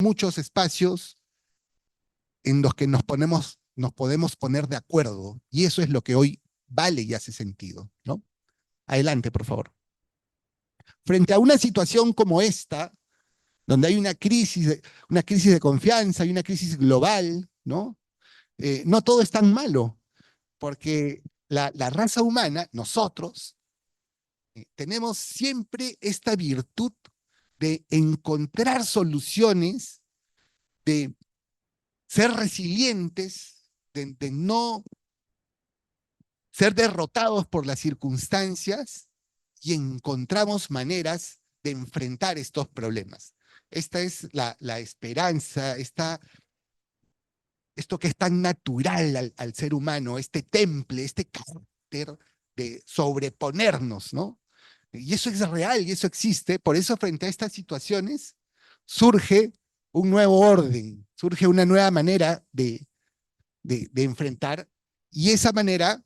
muchos espacios en los que nos podemos poner de acuerdo, y eso es lo que hoy vale y hace sentido, ¿no? Adelante, por favor. Frente a una situación como esta, donde hay una crisis de confianza y una crisis global, ¿no? No todo es tan malo, porque la raza humana, nosotros, tenemos siempre esta virtud de encontrar soluciones, de ser resilientes, de no ser derrotados por las circunstancias, y encontramos maneras de enfrentar estos problemas. Esta es la esperanza, esto que es tan natural al ser humano, este temple, este carácter de sobreponernos, ¿no? Y eso es real y eso existe. Por eso, frente a estas situaciones, surge un nuevo orden, surge una nueva manera de enfrentar, y esa manera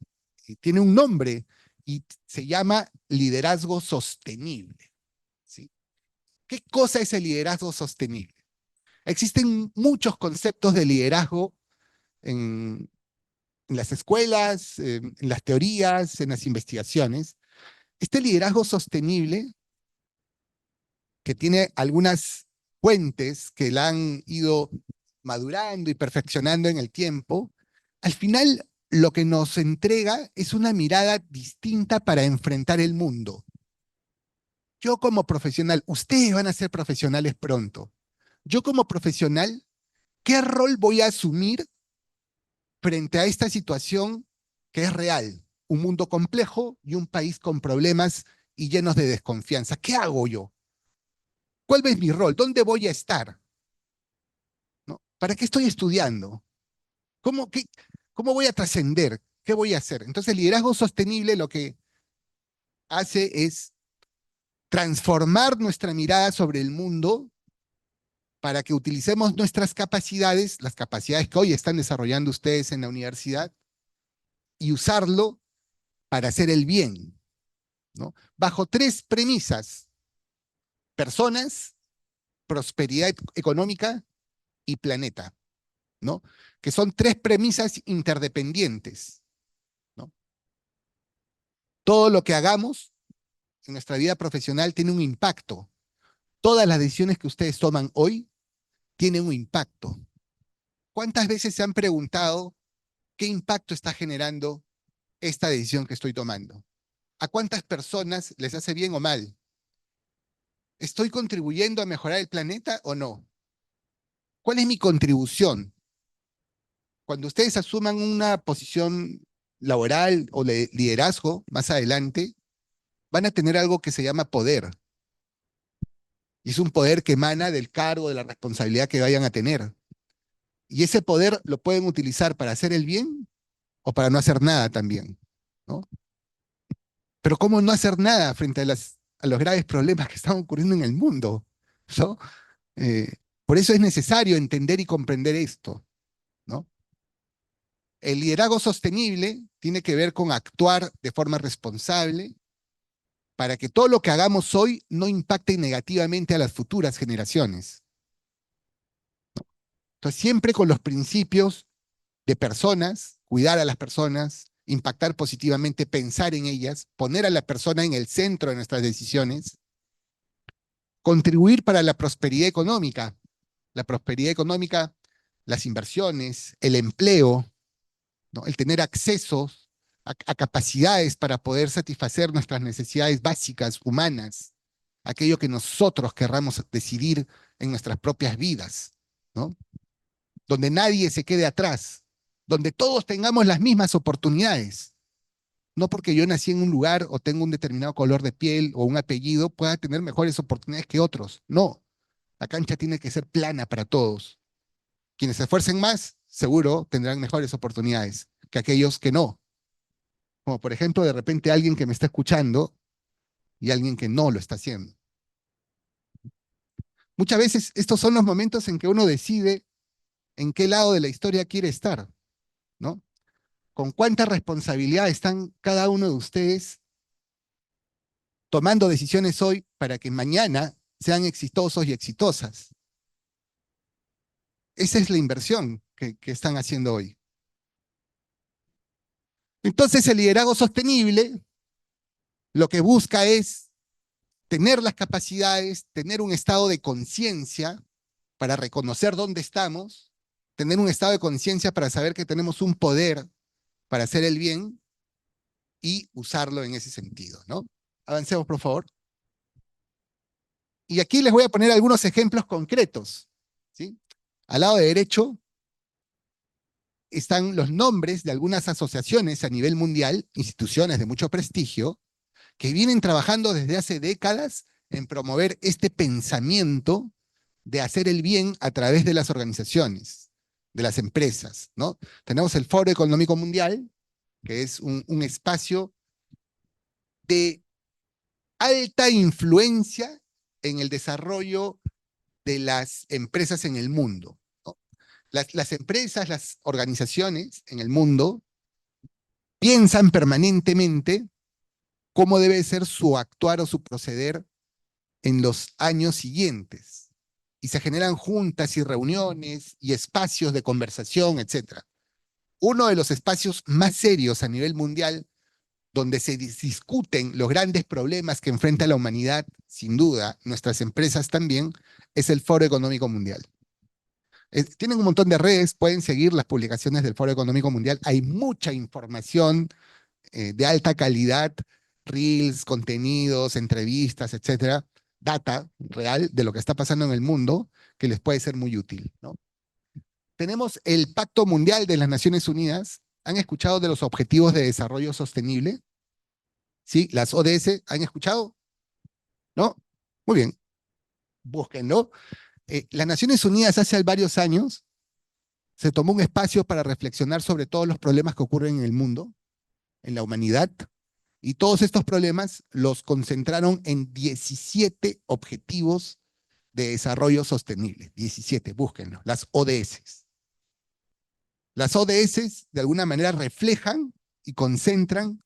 tiene un nombre y se llama liderazgo sostenible, ¿sí? ¿Qué cosa es el liderazgo sostenible? Existen muchos conceptos de liderazgo en, en las escuelas, en las teorías, en las investigaciones. Este liderazgo sostenible, que tiene algunas fuentes que la han ido madurando y perfeccionando en el tiempo, al final lo que nos entrega es una mirada distinta para enfrentar el mundo. Yo como profesional, ustedes van a ser profesionales pronto. Yo como profesional, ¿qué rol voy a asumir frente a esta situación que es real? Un mundo complejo y un país con problemas y llenos de desconfianza. ¿Qué hago yo? ¿Cuál es mi rol? ¿Dónde voy a estar? ¿No? ¿Para qué estoy estudiando? ¿Cómo, cómo voy a trascender? ¿Qué voy a hacer? Entonces, el liderazgo sostenible lo que hace es transformar nuestra mirada sobre el mundo para que utilicemos nuestras capacidades, las capacidades que hoy están desarrollando ustedes en la universidad, y usarlo para hacer el bien, ¿no? Bajo tres premisas: personas, prosperidad económica y planeta, ¿no? Que son tres premisas interdependientes, ¿no? Todo lo que hagamos en nuestra vida profesional tiene un impacto. Todas las decisiones que ustedes toman hoy tienen un impacto. ¿Cuántas veces se han preguntado qué impacto está generando esta decisión que estoy tomando? ¿A cuántas personas les hace bien o mal? ¿Estoy contribuyendo a mejorar el planeta o no? ¿Cuál es mi contribución? Cuando ustedes asuman una posición laboral o de liderazgo más adelante, van a tener algo que se llama poder. Y es un poder que emana del cargo, de la responsabilidad que vayan a tener. Y ese poder lo pueden utilizar para hacer el bien o para no hacer nada también, ¿no? Pero ¿cómo no hacer nada frente a los graves problemas que están ocurriendo en el mundo, ¿no? Eh, por eso es necesario entender y comprender esto, ¿no? El liderazgo sostenible tiene que ver con actuar de forma responsable para que todo lo que hagamos hoy no impacte negativamente a las futuras generaciones. Entonces, siempre con los principios de personas, cuidar a las personas, impactar positivamente, pensar en ellas, poner a la persona en el centro de nuestras decisiones, contribuir para la prosperidad económica, las inversiones, el empleo, ¿no? El tener acceso a capacidades para poder satisfacer nuestras necesidades básicas, humanas, aquello que nosotros querramos decidir en nuestras propias vidas, ¿no? Donde nadie se quede atrás, donde todos tengamos las mismas oportunidades. No porque yo nací en un lugar o tengo un determinado color de piel o un apellido, pueda tener mejores oportunidades que otros. No, la cancha tiene que ser plana para todos. Quienes se esfuercen más, seguro tendrán mejores oportunidades que aquellos que no. Como por ejemplo, de repente alguien que me está escuchando y alguien que no lo está haciendo. Muchas veces estos son los momentos en que uno decide en qué lado de la historia quiere estar, ¿no? Con cuánta responsabilidad están cada uno de ustedes tomando decisiones hoy para que mañana sean exitosos y exitosas. Esa es la inversión que están haciendo hoy. Entonces el liderazgo sostenible lo que busca es tener las capacidades, tener un estado de conciencia para reconocer dónde estamos, tener un estado de conciencia para saber que tenemos un poder para hacer el bien y usarlo en ese sentido, ¿no? Avancemos, por favor. Y aquí les voy a poner algunos ejemplos concretos, ¿sí? Al lado derecho están los nombres de algunas asociaciones a nivel mundial, instituciones de mucho prestigio, que vienen trabajando desde hace décadas en promover este pensamiento de hacer el bien a través de las organizaciones, de las empresas, ¿no? Tenemos el Foro Económico Mundial, que es un espacio de alta influencia en el desarrollo de las empresas en el mundo, ¿no? Las empresas, las organizaciones en el mundo piensan permanentemente cómo debe ser su actuar o su proceder en los años siguientes. Y se generan juntas y reuniones y espacios de conversación, etcétera. Uno de los espacios más serios a nivel mundial donde se discuten los grandes problemas que enfrenta la humanidad, sin duda, nuestras empresas también, es el Foro Económico Mundial. Tienen un montón de redes, pueden seguir las publicaciones del Foro Económico Mundial. Hay mucha información de alta calidad, reels, contenidos, entrevistas, etcétera, data real de lo que está pasando en el mundo que les puede ser muy útil, ¿no? Tenemos el Pacto Mundial de las Naciones Unidas. ¿Han escuchado de los Objetivos de Desarrollo Sostenible? ¿Sí? Las ODS, ¿han escuchado? ¿No? Muy bien, búsquenlo. Las Naciones Unidas hace varios años se tomó un espacio para reflexionar sobre todos los problemas que ocurren en el mundo, en la humanidad, y todos estos problemas los concentraron en 17 objetivos de desarrollo sostenible. 17, búsquenlo, las ODS. Las ODS de alguna manera reflejan y concentran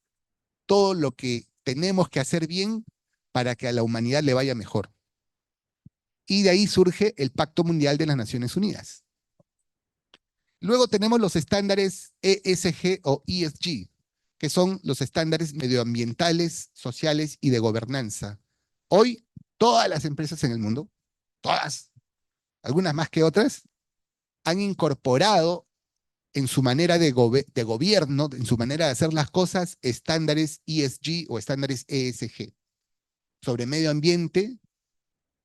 todo lo que tenemos que hacer bien para que a la humanidad le vaya mejor. Y de ahí surge el Pacto Mundial de las Naciones Unidas. Luego tenemos los estándares ESG o ESG, que son los estándares medioambientales, sociales y de gobernanza. Hoy, todas las empresas en el mundo, todas, algunas más que otras, han incorporado en su manera de gobierno, en su manera de hacer las cosas, estándares ESG o estándares ESG, sobre medio ambiente,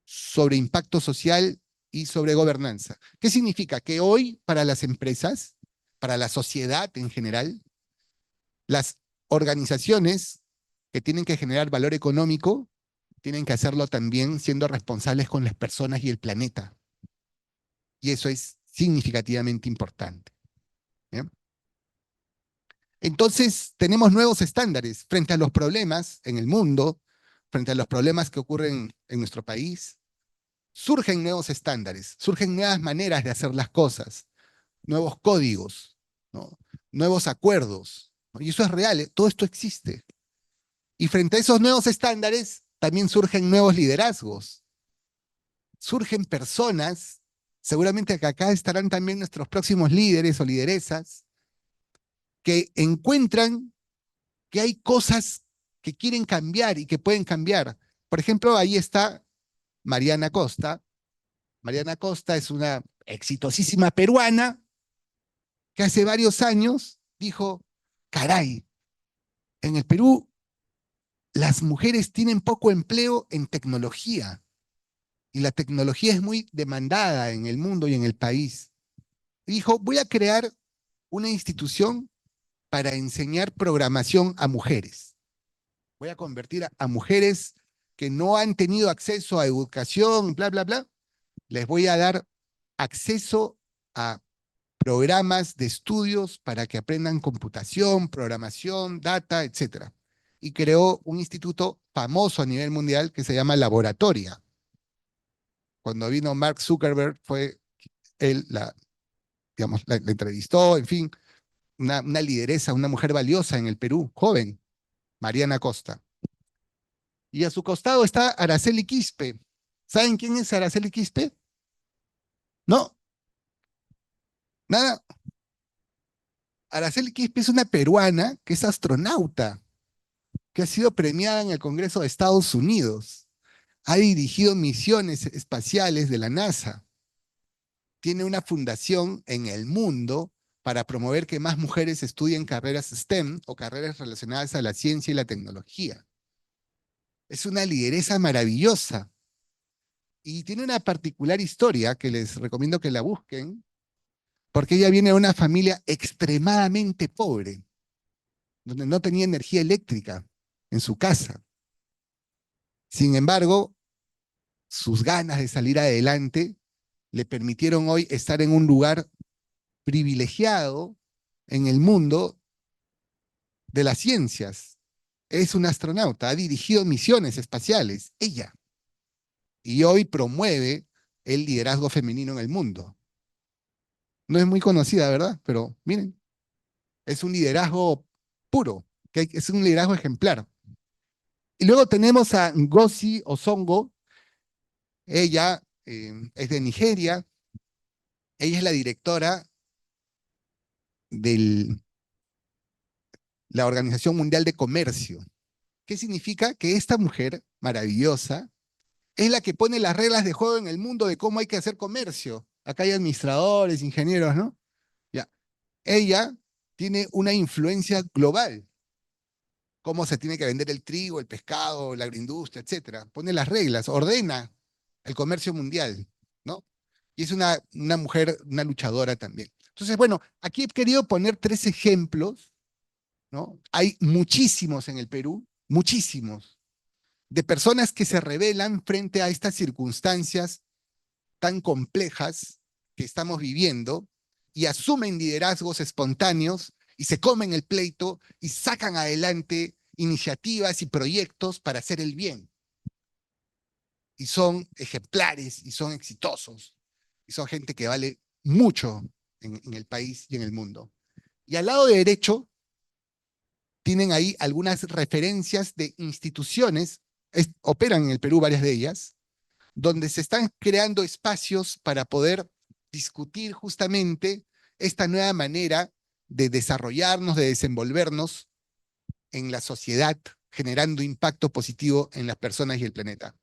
sobre impacto social y sobre gobernanza. ¿Qué significa? Que hoy para las empresas, para la sociedad en general, las organizaciones que tienen que generar valor económico tienen que hacerlo también siendo responsables con las personas y el planeta. Y eso es significativamente importante. ¿Bien? Entonces, tenemos nuevos estándares frente a los problemas en el mundo, frente a los problemas que ocurren en nuestro país. Surgen nuevos estándares, surgen nuevas maneras de hacer las cosas, nuevos códigos, ¿no? Nuevos acuerdos, ¿no? Y eso es real, todo esto existe. Y frente a esos nuevos estándares, también surgen nuevos liderazgos, surgen personas, seguramente que acá estarán también nuestros próximos líderes o lideresas, que encuentran que hay cosas que quieren cambiar y que pueden cambiar. Por ejemplo, ahí está Mariana Costa. Mariana Costa es una exitosísima peruana que hace varios años dijo, caray, en el Perú las mujeres tienen poco empleo en tecnología y la tecnología es muy demandada en el mundo y en el país. Y dijo, voy a crear una institución para enseñar programación a mujeres. Voy a convertir a mujeres que no han tenido acceso a educación, bla, bla, bla. Les voy a dar acceso a programas de estudios para que aprendan computación, programación, data, etcétera. Y creó un instituto famoso a nivel mundial que se llama Laboratoria. Cuando vino Mark Zuckerberg, fue él digamos, la entrevistó, en fin, una lideresa, una mujer valiosa en el Perú, joven, Mariana Costa. Y a su costado está Araceli Quispe. ¿Saben quién es Araceli Quispe? No. Nada. Araceli Quispe es una peruana que es astronauta, que ha sido premiada en el Congreso de Estados Unidos. Ha dirigido misiones espaciales de la NASA. Tiene una fundación en el mundo para promover que más mujeres estudien carreras STEM o carreras relacionadas a la ciencia y la tecnología. Es una lideresa maravillosa y tiene una particular historia que les recomiendo que la busquen, porque ella viene de una familia extremadamente pobre, donde no tenía energía eléctrica en su casa. Sin embargo, sus ganas de salir adelante le permitieron hoy estar en un lugar privilegiado en el mundo de las ciencias. Es una astronauta, ha dirigido misiones espaciales, ella, y hoy promueve el liderazgo femenino en el mundo. No es muy conocida, ¿verdad? Pero miren, es un liderazgo puro, que es un liderazgo ejemplar. Y luego tenemos a Ngozi Ozongo, ella es de Nigeria, ella es la directora de la Organización Mundial de Comercio. ¿Qué significa? Que esta mujer maravillosa es la que pone las reglas de juego en el mundo de cómo hay que hacer comercio. Acá hay administradores, ingenieros, ¿no? Ya. Ella tiene una influencia global. Cómo se tiene que vender el trigo, el pescado, la agroindustria, etcétera. Pone las reglas, ordena el comercio mundial, ¿no? Y es una mujer, una luchadora también. Entonces, bueno, aquí he querido poner 3 ejemplos, ¿no? Hay muchísimos en el Perú, muchísimos, de personas que se rebelan frente a estas circunstancias tan complejas que estamos viviendo y asumen liderazgos espontáneos y se comen el pleito y sacan adelante iniciativas y proyectos para hacer el bien. Y son ejemplares y son exitosos y son gente que vale mucho en el país y en el mundo. Y al lado derecho tienen ahí algunas referencias de instituciones, operan en el Perú varias de ellas, donde se están creando espacios para poder discutir justamente esta nueva manera de desarrollarnos, de desenvolvernos en la sociedad, generando impacto positivo en las personas y el planeta.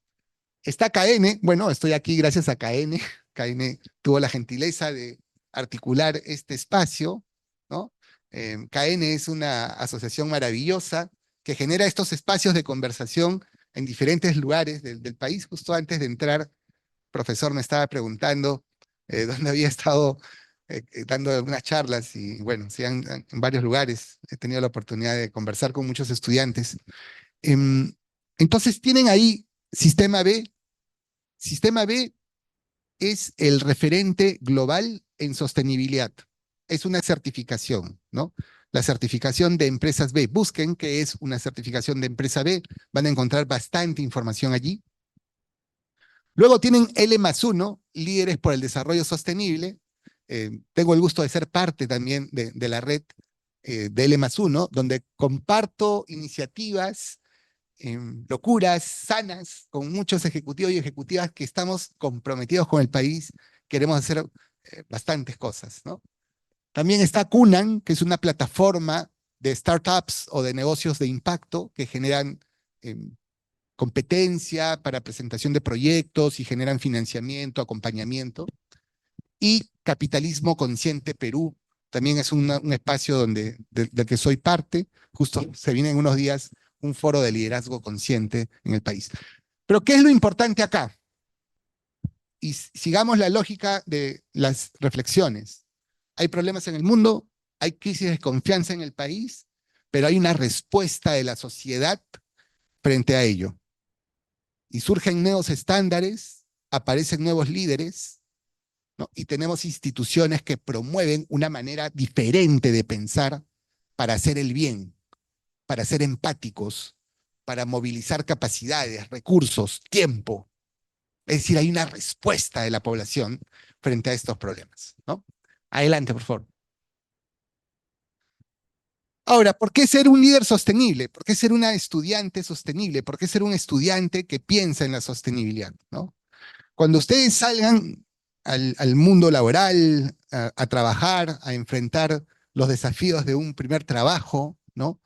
Está KN, bueno, estoy aquí gracias a KN. KN tuvo la gentileza de articular este espacio, ¿no? KN es una asociación maravillosa que genera estos espacios de conversación en diferentes lugares del país. Justo antes de entrar, profesor me estaba preguntando dónde había estado dando algunas charlas y bueno, sí, en varios lugares he tenido la oportunidad de conversar con muchos estudiantes. Em, entonces tienen ahí Sistema B. Sistema B es el referente global en sostenibilidad. Es una certificación, ¿no? La certificación de empresas B. Busquen qué es una certificación de empresa B. Van a encontrar bastante información allí. Luego tienen L+1, líderes por el desarrollo sostenible. Tengo el gusto de ser parte también de la red de L+1, donde comparto iniciativas, locuras sanas con muchos ejecutivos y ejecutivas que estamos comprometidos con el país. Queremos hacer bastantes cosas, ¿no? También está Cunan, que es una plataforma de startups o de negocios de impacto que generan competencia para presentación de proyectos y generan financiamiento, acompañamiento. Y Capitalismo Consciente Perú, también es un espacio del que soy parte. Justo se viene en unos días un foro de liderazgo consciente en el país. Pero ¿qué es lo importante acá? Y sigamos la lógica de las reflexiones. Hay problemas en el mundo, hay crisis de confianza en el país, pero hay una respuesta de la sociedad frente a ello. Y surgen nuevos estándares, aparecen nuevos líderes, ¿no? Y tenemos instituciones que promueven una manera diferente de pensar para hacer el bien, para ser empáticos, para movilizar capacidades, recursos, tiempo. Es decir, hay una respuesta de la población frente a estos problemas, ¿no? Adelante, por favor. Ahora, ¿por qué ser un líder sostenible? ¿Por qué ser una estudiante sostenible? ¿Por qué ser un estudiante que piensa en la sostenibilidad, ¿no? Cuando ustedes salgan al mundo laboral, a trabajar, a enfrentar los desafíos de un primer trabajo, ¿no?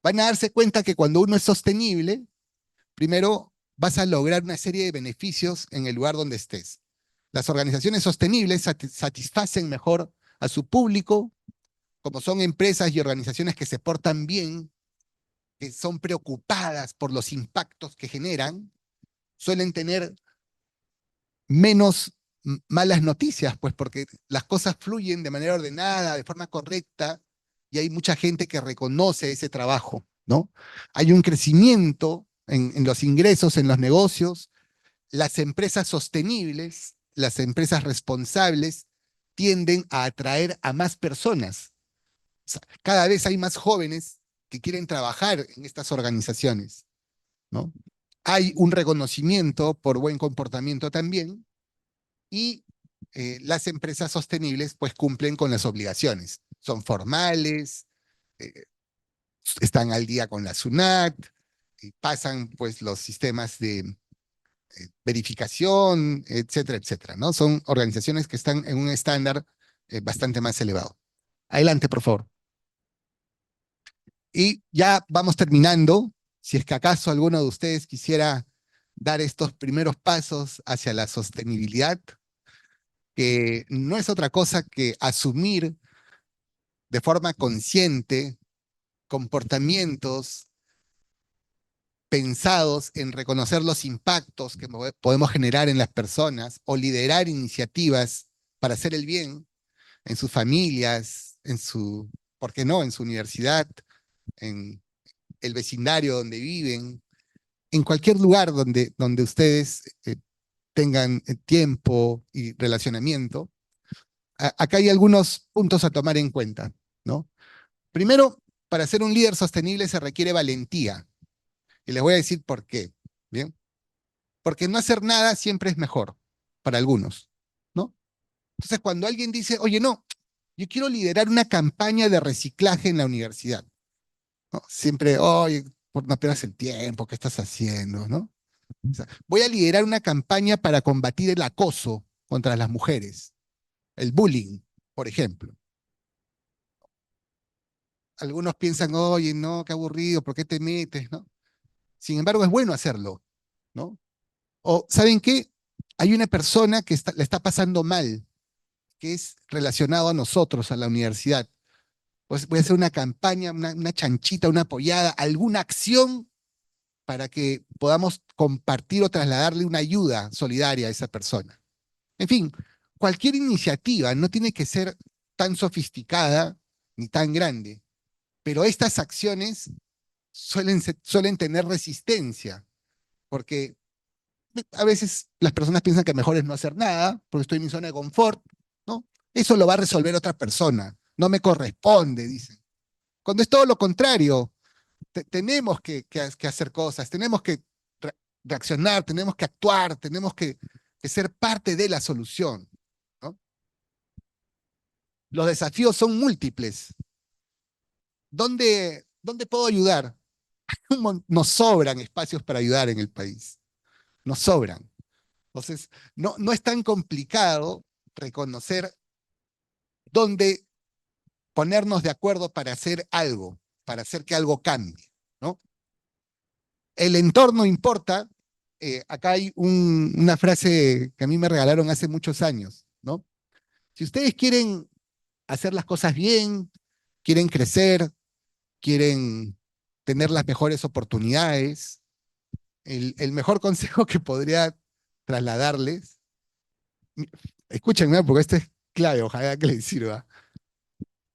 Van a darse cuenta que cuando uno es sostenible, primero vas a lograr una serie de beneficios en el lugar donde estés. Las organizaciones sostenibles satisfacen mejor a su público, como son empresas y organizaciones que se portan bien, que son preocupadas por los impactos que generan, suelen tener menos malas noticias, pues porque las cosas fluyen de manera ordenada, de forma correcta, y hay mucha gente que reconoce ese trabajo, ¿no? Hay un crecimiento en los ingresos, en los negocios. Las empresas sostenibles, las empresas responsables, tienden a atraer a más personas. O sea, cada vez hay más jóvenes que quieren trabajar en estas organizaciones, ¿no? Hay un reconocimiento por buen comportamiento también, y las empresas sostenibles pues cumplen con las obligaciones. Son formales, eh, están al día con la SUNAT, y pasan pues los sistemas de verificación, etcétera, etcétera, ¿no? Son organizaciones que están en un estándar bastante más elevado. Adelante, por favor. Y ya vamos terminando. Si es que acaso alguno de ustedes quisiera dar estos primeros pasos hacia la sostenibilidad, que no es otra cosa que asumir de forma consciente comportamientos pensados en reconocer los impactos que podemos generar en las personas o liderar iniciativas para hacer el bien en sus familias, en su, ¿por qué no?, en su universidad, en el vecindario donde viven, en cualquier lugar donde ustedes tengan tiempo y relacionamiento. Acá hay algunos puntos a tomar en cuenta, ¿no? Primero, para ser un líder sostenible se requiere valentía. Y les voy a decir por qué. ¿Bien? Porque no hacer nada siempre es mejor para algunos, ¿no? Entonces, cuando alguien dice, oye, no, yo quiero liderar una campaña de reciclaje en la universidad, ¿no? Siempre, oye, no pierdas el tiempo, ¿qué estás haciendo, no? O sea, voy a liderar una campaña para combatir el acoso contra las mujeres, el bullying, por ejemplo. Algunos piensan, oye, no, qué aburrido, ¿por qué te metes, no? Sin embargo, es bueno hacerlo, ¿no? O, ¿saben qué? Hay una persona que le está pasando mal, que es relacionado a nosotros, a la universidad. Pues voy a hacer una campaña, una chanchita, una apoyada, alguna acción para que podamos compartir o trasladarle una ayuda solidaria a esa persona. En fin, cualquier iniciativa no tiene que ser tan sofisticada ni tan grande, pero estas acciones suelen tener resistencia, porque a veces las personas piensan que mejor es no hacer nada, porque estoy en mi zona de confort, ¿no? Eso lo va a resolver otra persona, no me corresponde, dicen. Cuando es todo lo contrario, tenemos que hacer cosas, tenemos que re reaccionar, tenemos que actuar, tenemos que ser parte de la solución, ¿no? Los desafíos son múltiples. ¿Dónde puedo ayudar? Nos sobran espacios para ayudar en el país, nos sobran. Entonces, no es tan complicado reconocer dónde ponernos de acuerdo para hacer algo, para hacer que algo cambie, ¿no? El entorno importa. Acá hay una frase que a mí me regalaron hace muchos años, ¿no? Si ustedes quieren hacer las cosas bien, quieren crecer, quieren tener las mejores oportunidades, el mejor consejo que podría trasladarles, escúchenme porque esto es clave, ojalá que les sirva.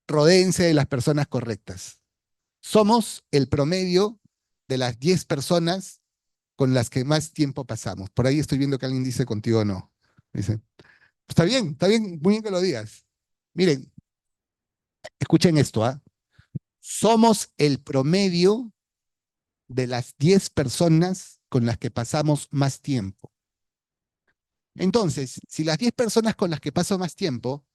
Rodéense de las personas correctas. Somos el promedio de las 10 personas con las que más tiempo pasamos. Por ahí estoy viendo que alguien dice contigo no. Dice, está bien, muy bien que lo digas. Miren, escuchen esto, ¿ah? Somos el promedio de las 10 personas con las que pasamos más tiempo. Entonces, si las 10 personas con las que paso más tiempo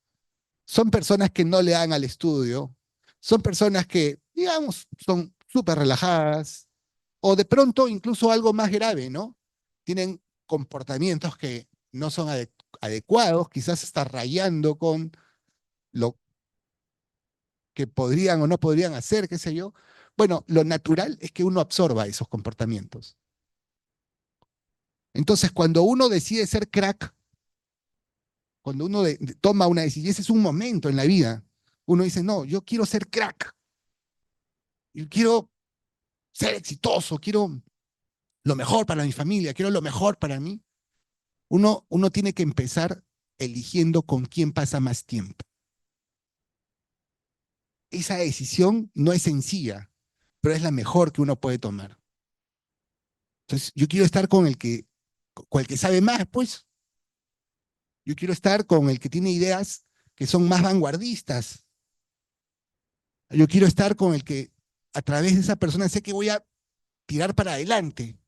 son personas que no le dan al estudio, son personas que, digamos, son súper relajadas, o de pronto incluso algo más grave, ¿no? Tienen comportamientos que no son adecuados, quizás está rayando con lo que podrían o no podrían hacer, qué sé yo. Bueno, lo natural es que uno absorba esos comportamientos. Entonces, cuando uno decide ser crack, cuando uno toma una decisión, ese es un momento en la vida, uno dice, no, yo quiero ser crack, yo quiero ser exitoso, quiero lo mejor para mi familia, quiero lo mejor para mí. Uno tiene que empezar eligiendo con quién pasa más tiempo. Esa decisión no es sencilla, pero es la mejor que uno puede tomar. Entonces, yo quiero estar con el que sabe más, pues. Yo quiero estar con el que tiene ideas que son más vanguardistas. Yo quiero estar con el que a través de esa persona sé que voy a tirar para adelante.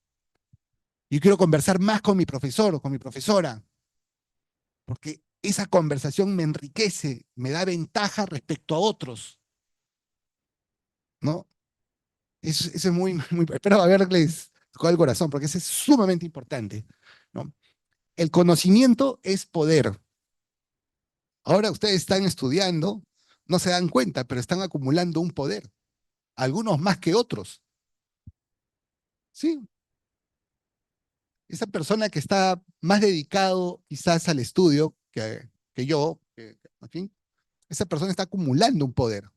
Yo quiero conversar más con mi profesor o con mi profesora, porque esa conversación me enriquece, me da ventaja respecto a otros, ¿no? Eso es muy, espero haberles tocado el corazón, porque eso es sumamente importante, ¿no? El conocimiento es poder. Ahora ustedes están estudiando, no se dan cuenta, pero están acumulando un poder, algunos más que otros. Sí, esa persona que está más dedicado quizás al estudio que yo, en fin, esa persona está acumulando un poder.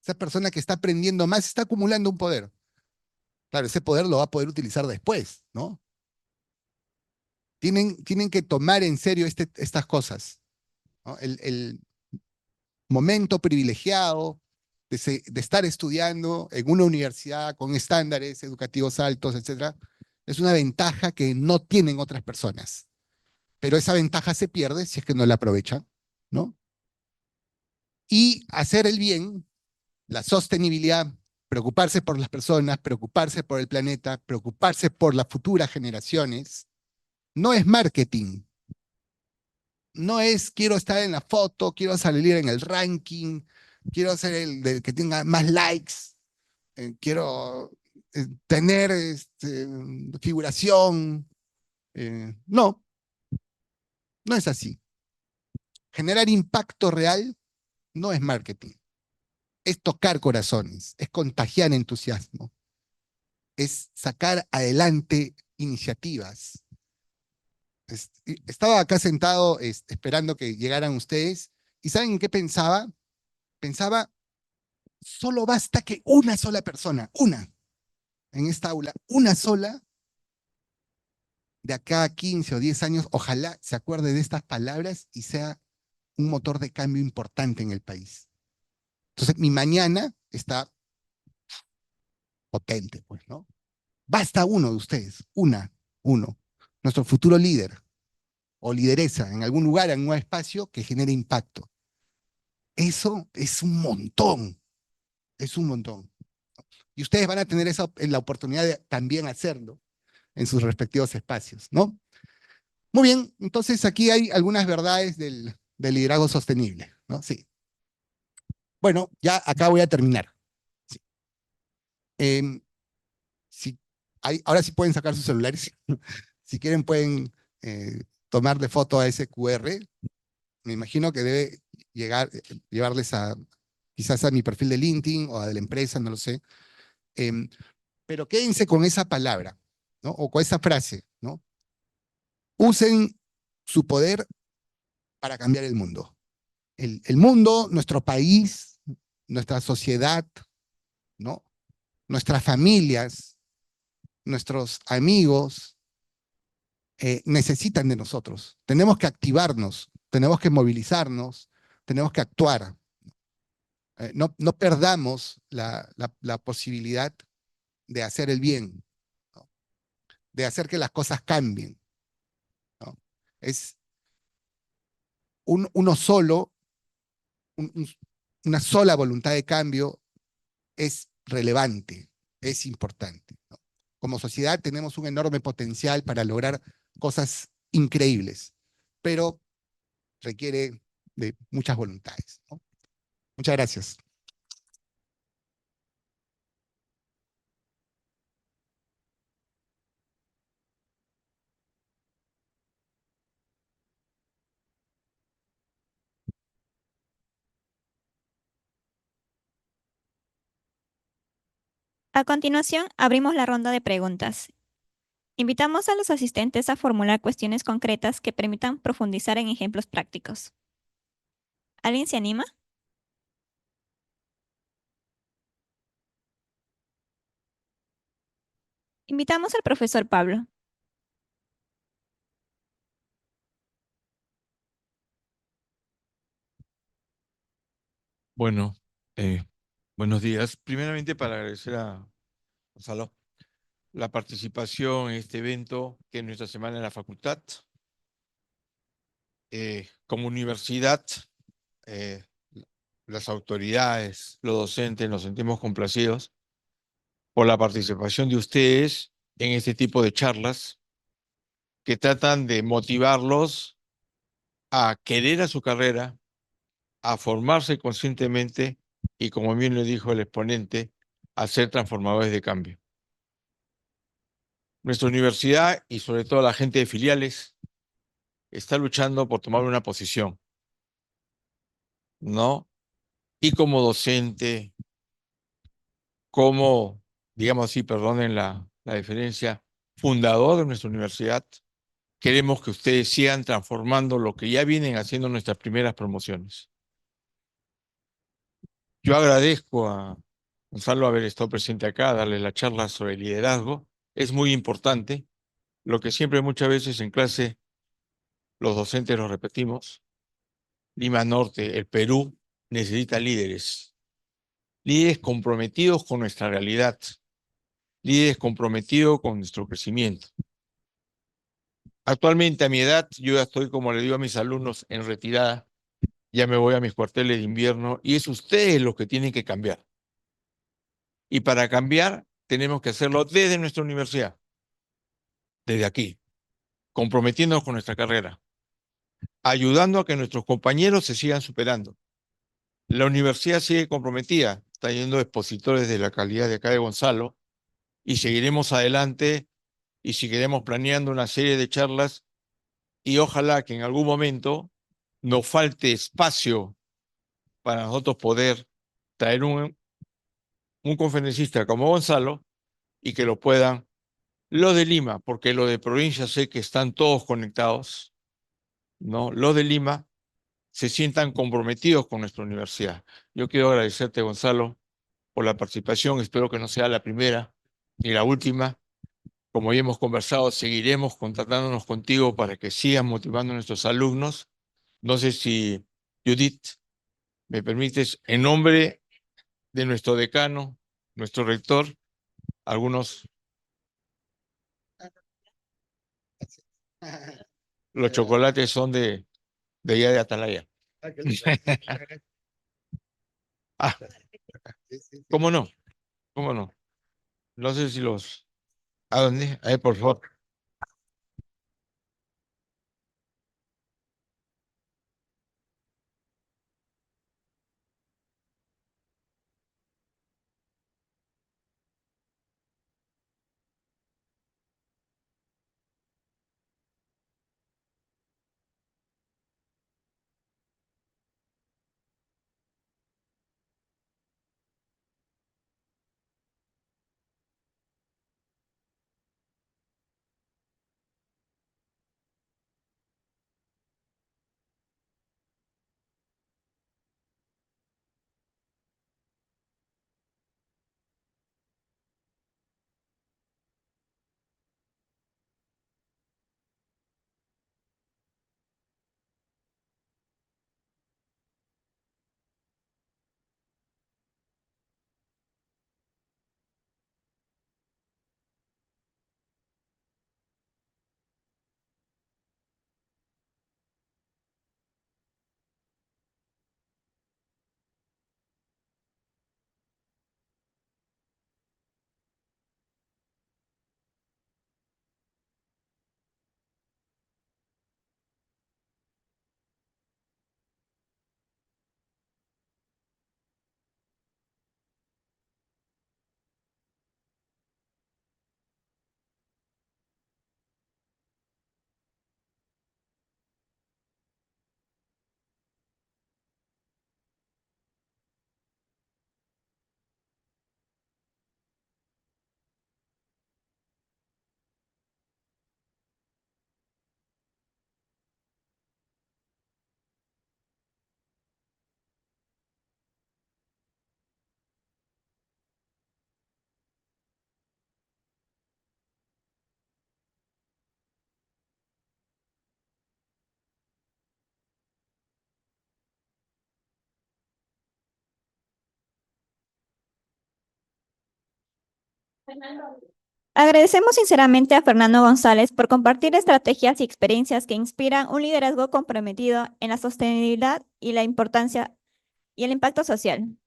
Esa persona que está aprendiendo más está acumulando un poder. Claro, ese poder lo va a poder utilizar después, ¿no? Tienen que tomar en serio estas cosas, ¿no? El momento privilegiado de estar estudiando en una universidad con estándares educativos altos, etcétera, es una ventaja que no tienen otras personas. Pero esa ventaja se pierde si es que no la aprovechan, ¿no? Y hacer el bien, la sostenibilidad, preocuparse por las personas, preocuparse por el planeta, preocuparse por las futuras generaciones, no es marketing, no es quiero estar en la foto, quiero salir en el ranking, quiero ser el del que tenga más likes, quiero tener figuración. No, no es así. Generar impacto real no es marketing, es tocar corazones, es contagiar entusiasmo, es sacar adelante iniciativas. Estaba acá sentado esperando que llegaran ustedes y ¿saben en qué pensaba? Pensaba, solo basta que una sola persona, una, en esta aula, una sola, de acá a 15 o 10 años, ojalá se acuerde de estas palabras y sea un motor de cambio importante en el país. Entonces, mi mañana está potente, pues, ¿no? Basta uno de ustedes, uno, nuestro futuro líder o lideresa en algún lugar, en un espacio que genere impacto. Eso es un montón, es un montón. Y ustedes van a tener la oportunidad de también hacerlo en sus respectivos espacios, ¿no? Muy bien, entonces aquí hay algunas verdades del liderazgo sostenible, ¿no? Sí. Bueno, ya acá voy a terminar. Sí. Em, si ahora sí pueden sacar sus celulares. Si quieren pueden tomarle foto a ese QR. Me imagino que debe llevarles quizás a mi perfil de LinkedIn o a de la empresa, no lo sé. Em, pero quédense con esa palabra, ¿no? O con esa frase, ¿no? Usen su poder para cambiar el mundo. El mundo, nuestro país, nuestra sociedad, ¿no? Nuestras familias, nuestros amigos, necesitan de nosotros. Tenemos que activarnos, tenemos que movilizarnos, tenemos que actuar. No perdamos la posibilidad de hacer el bien, ¿no? De hacer que las cosas cambien, ¿no? Es uno solo, un, un, una sola voluntad de cambio es relevante, es importante, ¿no? Como sociedad tenemos un enorme potencial para lograr cosas increíbles, pero requiere de muchas voluntades, ¿no? Muchas gracias. A continuación, abrimos la ronda de preguntas. Invitamos a los asistentes a formular cuestiones concretas que permitan profundizar en ejemplos prácticos. ¿Alguien se anima? Invitamos al profesor Pablo. Bueno, eh, buenos días. Primeramente para agradecer a Gonzalo la participación en este evento que es nuestra semana en la facultad. Como universidad, eh, las autoridades, los docentes nos sentimos complacidos por la participación de ustedes en este tipo de charlas que tratan de motivarlos a querer a su carrera, a formarse conscientemente y, como bien lo dijo el exponente, a ser transformadores de cambio. Nuestra universidad y sobre todo la gente de filiales está luchando por tomar una posición, ¿no? Y como docente, como, digamos así, perdonen la diferencia, fundador de nuestra universidad, queremos que ustedes sigan transformando lo que ya vienen haciendo nuestras primeras promociones. Yo agradezco a Gonzalo haber estado presente acá, darle la charla sobre liderazgo. Es muy importante, lo que siempre muchas veces en clase los docentes lo repetimos. Lima Norte, el Perú, necesita líderes, líderes comprometidos con nuestra realidad, líderes comprometidos con nuestro crecimiento. Actualmente a mi edad, yo ya estoy, como le digo a mis alumnos, en retirada, ya me voy a mis cuarteles de invierno y es ustedes los que tienen que cambiar. Y para cambiar, tenemos que hacerlo desde nuestra universidad, desde aquí, comprometiéndonos con nuestra carrera, ayudando a que nuestros compañeros se sigan superando. La universidad sigue comprometida, está yendo expositores de la calidad de acá de Gonzalo, y seguiremos adelante y seguiremos planeando una serie de charlas y ojalá que en algún momento nos falte espacio para nosotros poder traer un conferencista como Gonzalo y que lo puedan los de Lima, porque los de provincia sé que están todos conectados, ¿no? Los de Lima se sientan comprometidos con nuestra universidad. Yo quiero agradecerte, Gonzalo, por la participación. Espero que no sea la primera ni la última. Como ya hemos conversado, seguiremos contactándonos contigo para que sigas motivando a nuestros alumnos. No sé si, Judith, me permites, en nombre de nuestro decano, nuestro rector, algunos, los chocolates son de allá de Atalaya. Ah, ¿cómo no? ¿Cómo no? No sé si los... ¿A dónde? Ahí, por favor. Agradecemos sinceramente a Fernando González por compartir estrategias y experiencias que inspiran un liderazgo comprometido en la sostenibilidad y la importancia y el impacto social.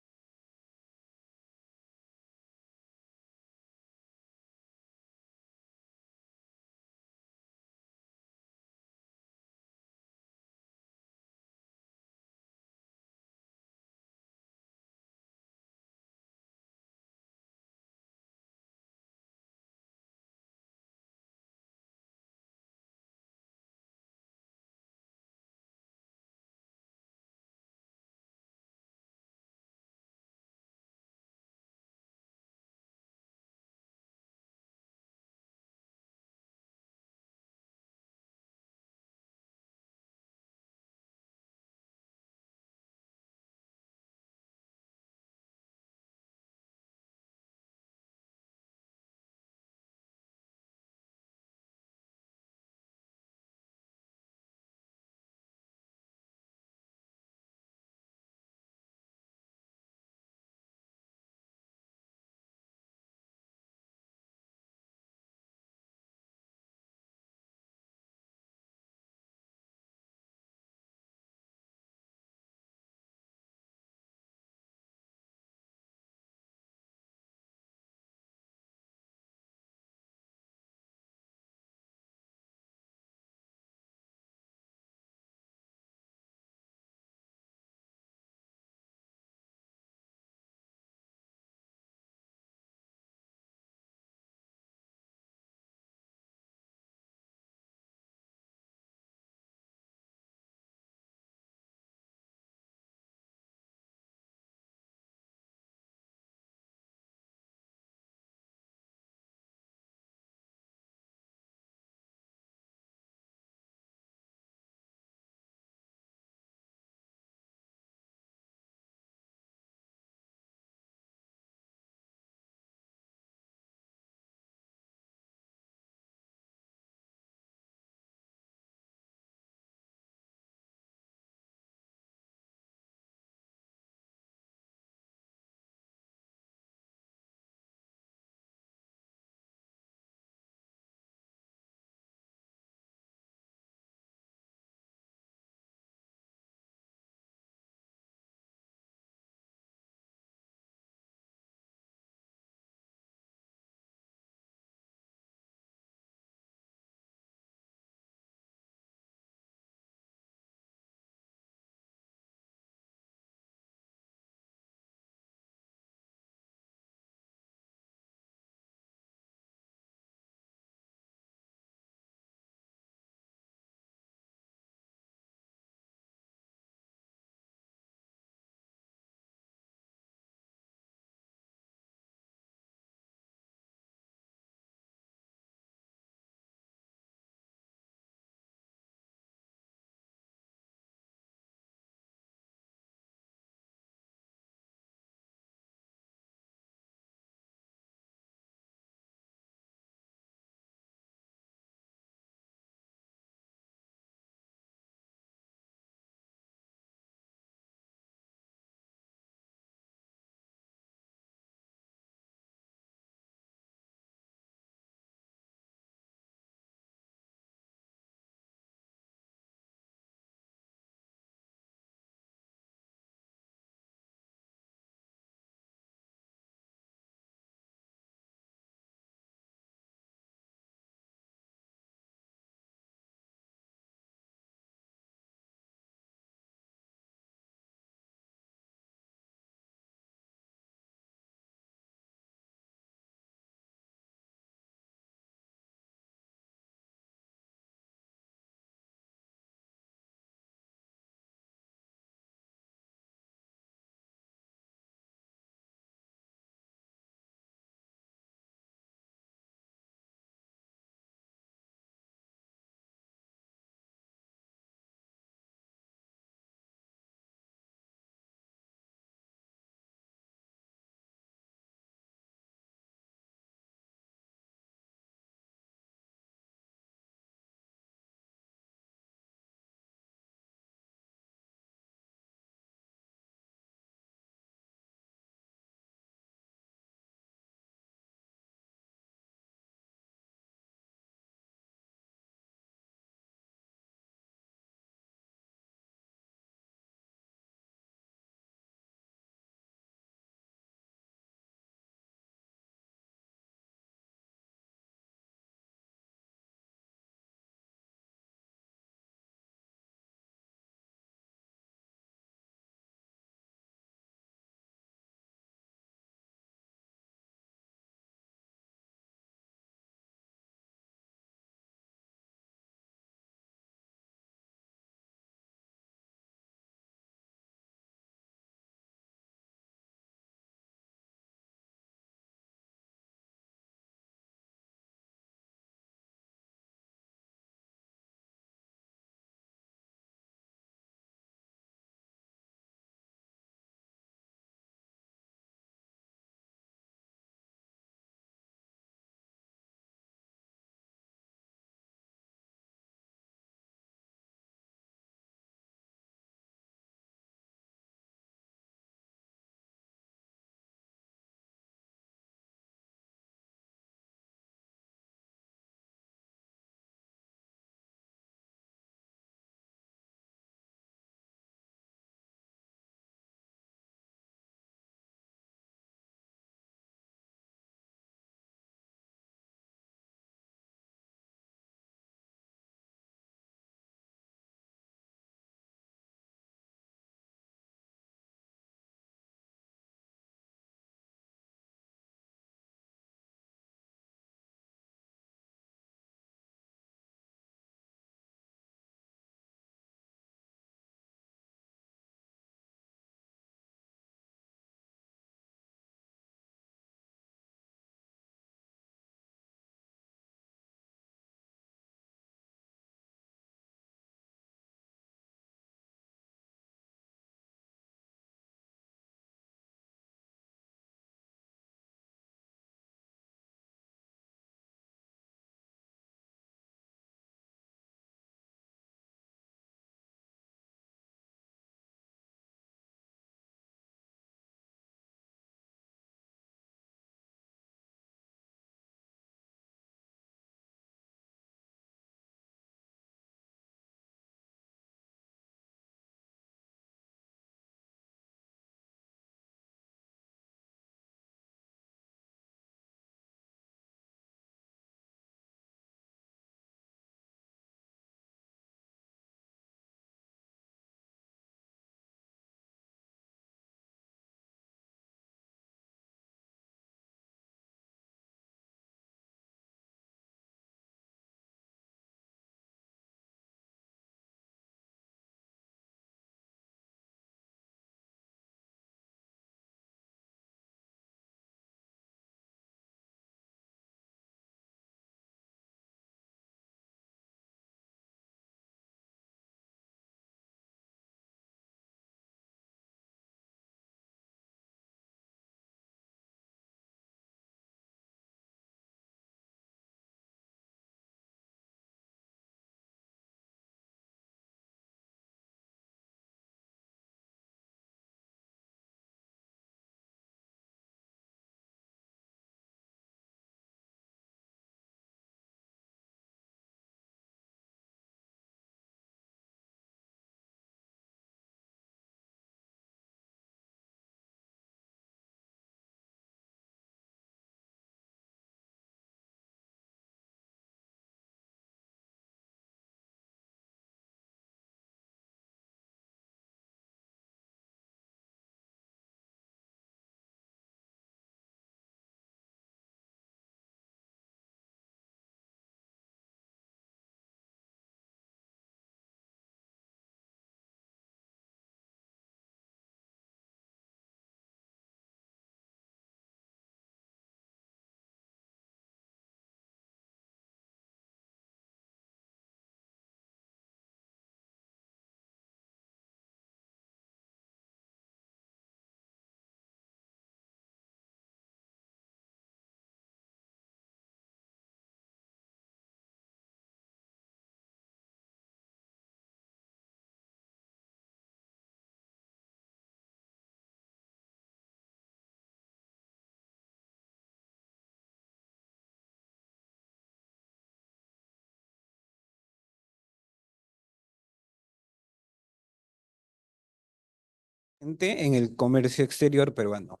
en el comercio exterior peruano,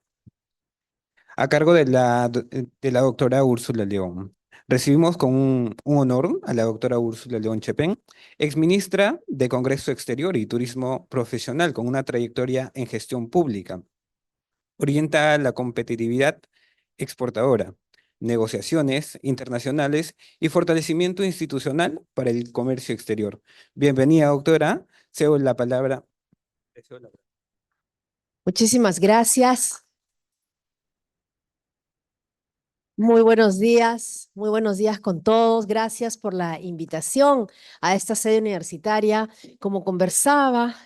a cargo de la doctora Úrsula León. Recibimos con un honor a la doctora Úrsula León Chepén, exministra de Congreso Exterior y Turismo Profesional con una trayectoria en gestión pública. Orienta la competitividad exportadora, negociaciones internacionales y fortalecimiento institucional para el comercio exterior. Bienvenida, doctora. Cedo la palabra. Muchísimas gracias. Muy buenos días con todos. Gracias por la invitación a esta sede universitaria. Como conversaba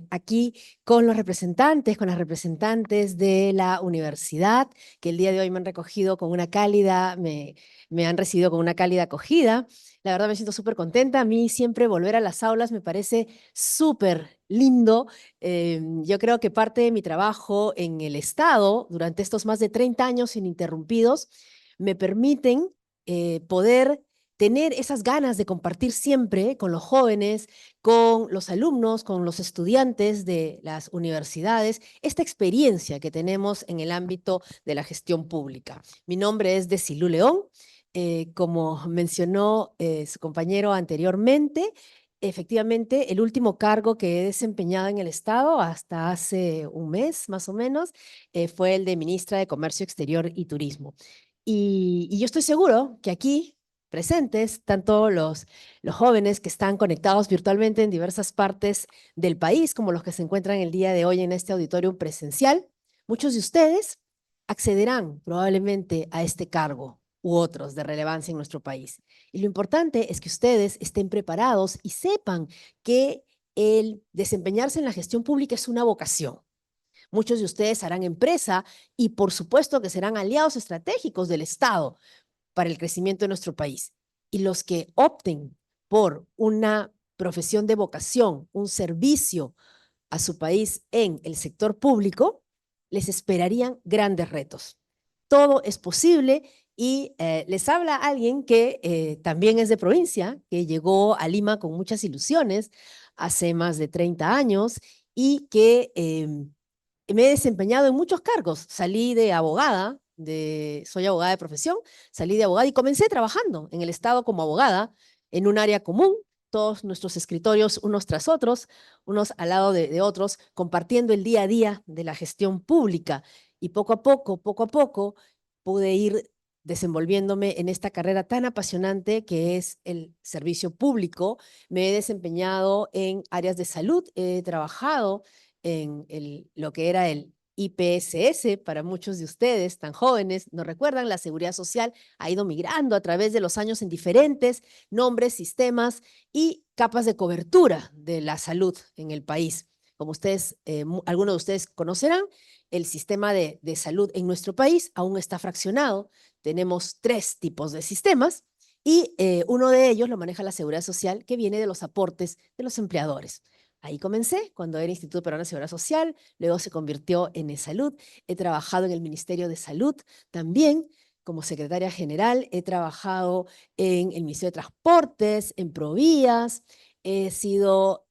aquí con los representantes, con las representantes de la universidad, que el día de hoy me han recogido con una cálida, me han recibido con una cálida acogida. La verdad me siento súper contenta. A mí siempre volver a las aulas me parece súper lindo. Yo creo que parte de mi trabajo en el Estado durante estos más de 30 años ininterrumpidos me permiten poder tener esas ganas de compartir siempre con los jóvenes, con los alumnos, con los estudiantes de las universidades, esta experiencia que tenemos en el ámbito de la gestión pública. Mi nombre es Desilú León. Como mencionó su compañero anteriormente, efectivamente, el último cargo que he desempeñado en el Estado hasta hace un mes, más o menos, fue el de ministra de Comercio Exterior y Turismo. Y yo estoy seguro que aquí presentes, tanto los jóvenes que están conectados virtualmente en diversas partes del país, como los que se encuentran el día de hoy en este auditorio presencial, muchos de ustedes accederán probablemente a este cargo u otros de relevancia en nuestro país. Y lo importante es que ustedes estén preparados y sepan que el desempeñarse en la gestión pública es una vocación. Muchos de ustedes harán empresa y por supuesto que serán aliados estratégicos del Estado para el crecimiento de nuestro país. Y los que opten por una profesión de vocación, un servicio a su país en el sector público, les esperarían grandes retos. Todo es posible y les habla alguien que también es de provincia, que llegó a Lima con muchas ilusiones hace más de 30 años y que me he desempeñado en muchos cargos. Salí de abogada, soy abogada de profesión, salí de abogada y comencé trabajando en el Estado como abogada en un área común, todos nuestros escritorios unos tras otros, unos al lado de otros, compartiendo el día a día de la gestión pública. Y poco a poco, pude ir desenvolviéndome en esta carrera tan apasionante que es el servicio público. Me he desempeñado en áreas de salud, he trabajado en lo que era el IPSS, para muchos de ustedes tan jóvenes, no recuerdan, la seguridad social ha ido migrando a través de los años en diferentes nombres, sistemas y capas de cobertura de la salud en el país. Como ustedes, algunos de ustedes conocerán, el sistema de salud en nuestro país aún está fraccionado. Tenemos 3 tipos de sistemas y uno de ellos lo maneja la seguridad social, que viene de los aportes de los empleadores. Ahí comencé cuando era Instituto Peruano de Seguridad Social, luego se convirtió en eSalud. He trabajado en el Ministerio de Salud también como secretaria general, he trabajado en el Ministerio de Transportes, en Provías, he sido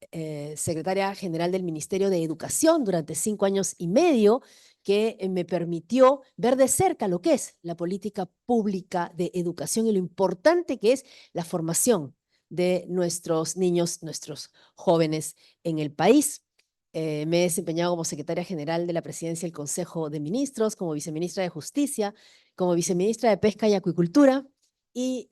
secretaria general del Ministerio de Educación durante 5 años y medio, que me permitió ver de cerca lo que es la política pública de educación y lo importante que es la formación de nuestros niños, nuestros jóvenes en el país. Me he desempeñado como secretaria general de la presidencia del Consejo de Ministros, como viceministra de Justicia, como viceministra de Pesca y Acuicultura y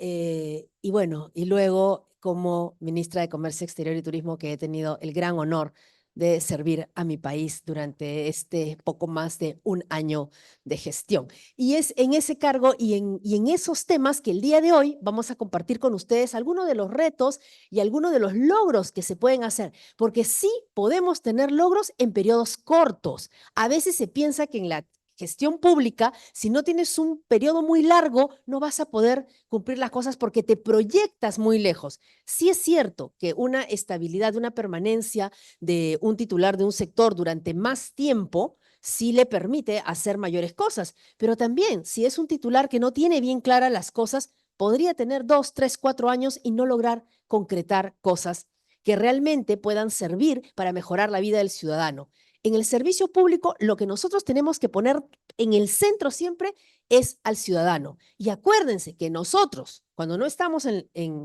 luego como ministra de Comercio Exterior y Turismo, que he tenido el gran honor de servir a mi país durante este poco más de un año de gestión. Y es en ese cargo y en esos temas que el día de hoy vamos a compartir con ustedes algunos de los retos y algunos de los logros que se pueden hacer, porque sí podemos tener logros en periodos cortos. A veces se piensa que en la gestión pública, si no tienes un periodo muy largo, no vas a poder cumplir las cosas porque te proyectas muy lejos. Sí es cierto que una estabilidad, una permanencia de un titular de un sector durante más tiempo sí le permite hacer mayores cosas, pero también si es un titular que no tiene bien claras las cosas, podría tener 2, 3, 4 años y no lograr concretar cosas que realmente puedan servir para mejorar la vida del ciudadano. En el servicio público, lo que nosotros tenemos que poner en el centro siempre es al ciudadano. Y acuérdense que nosotros, cuando no estamos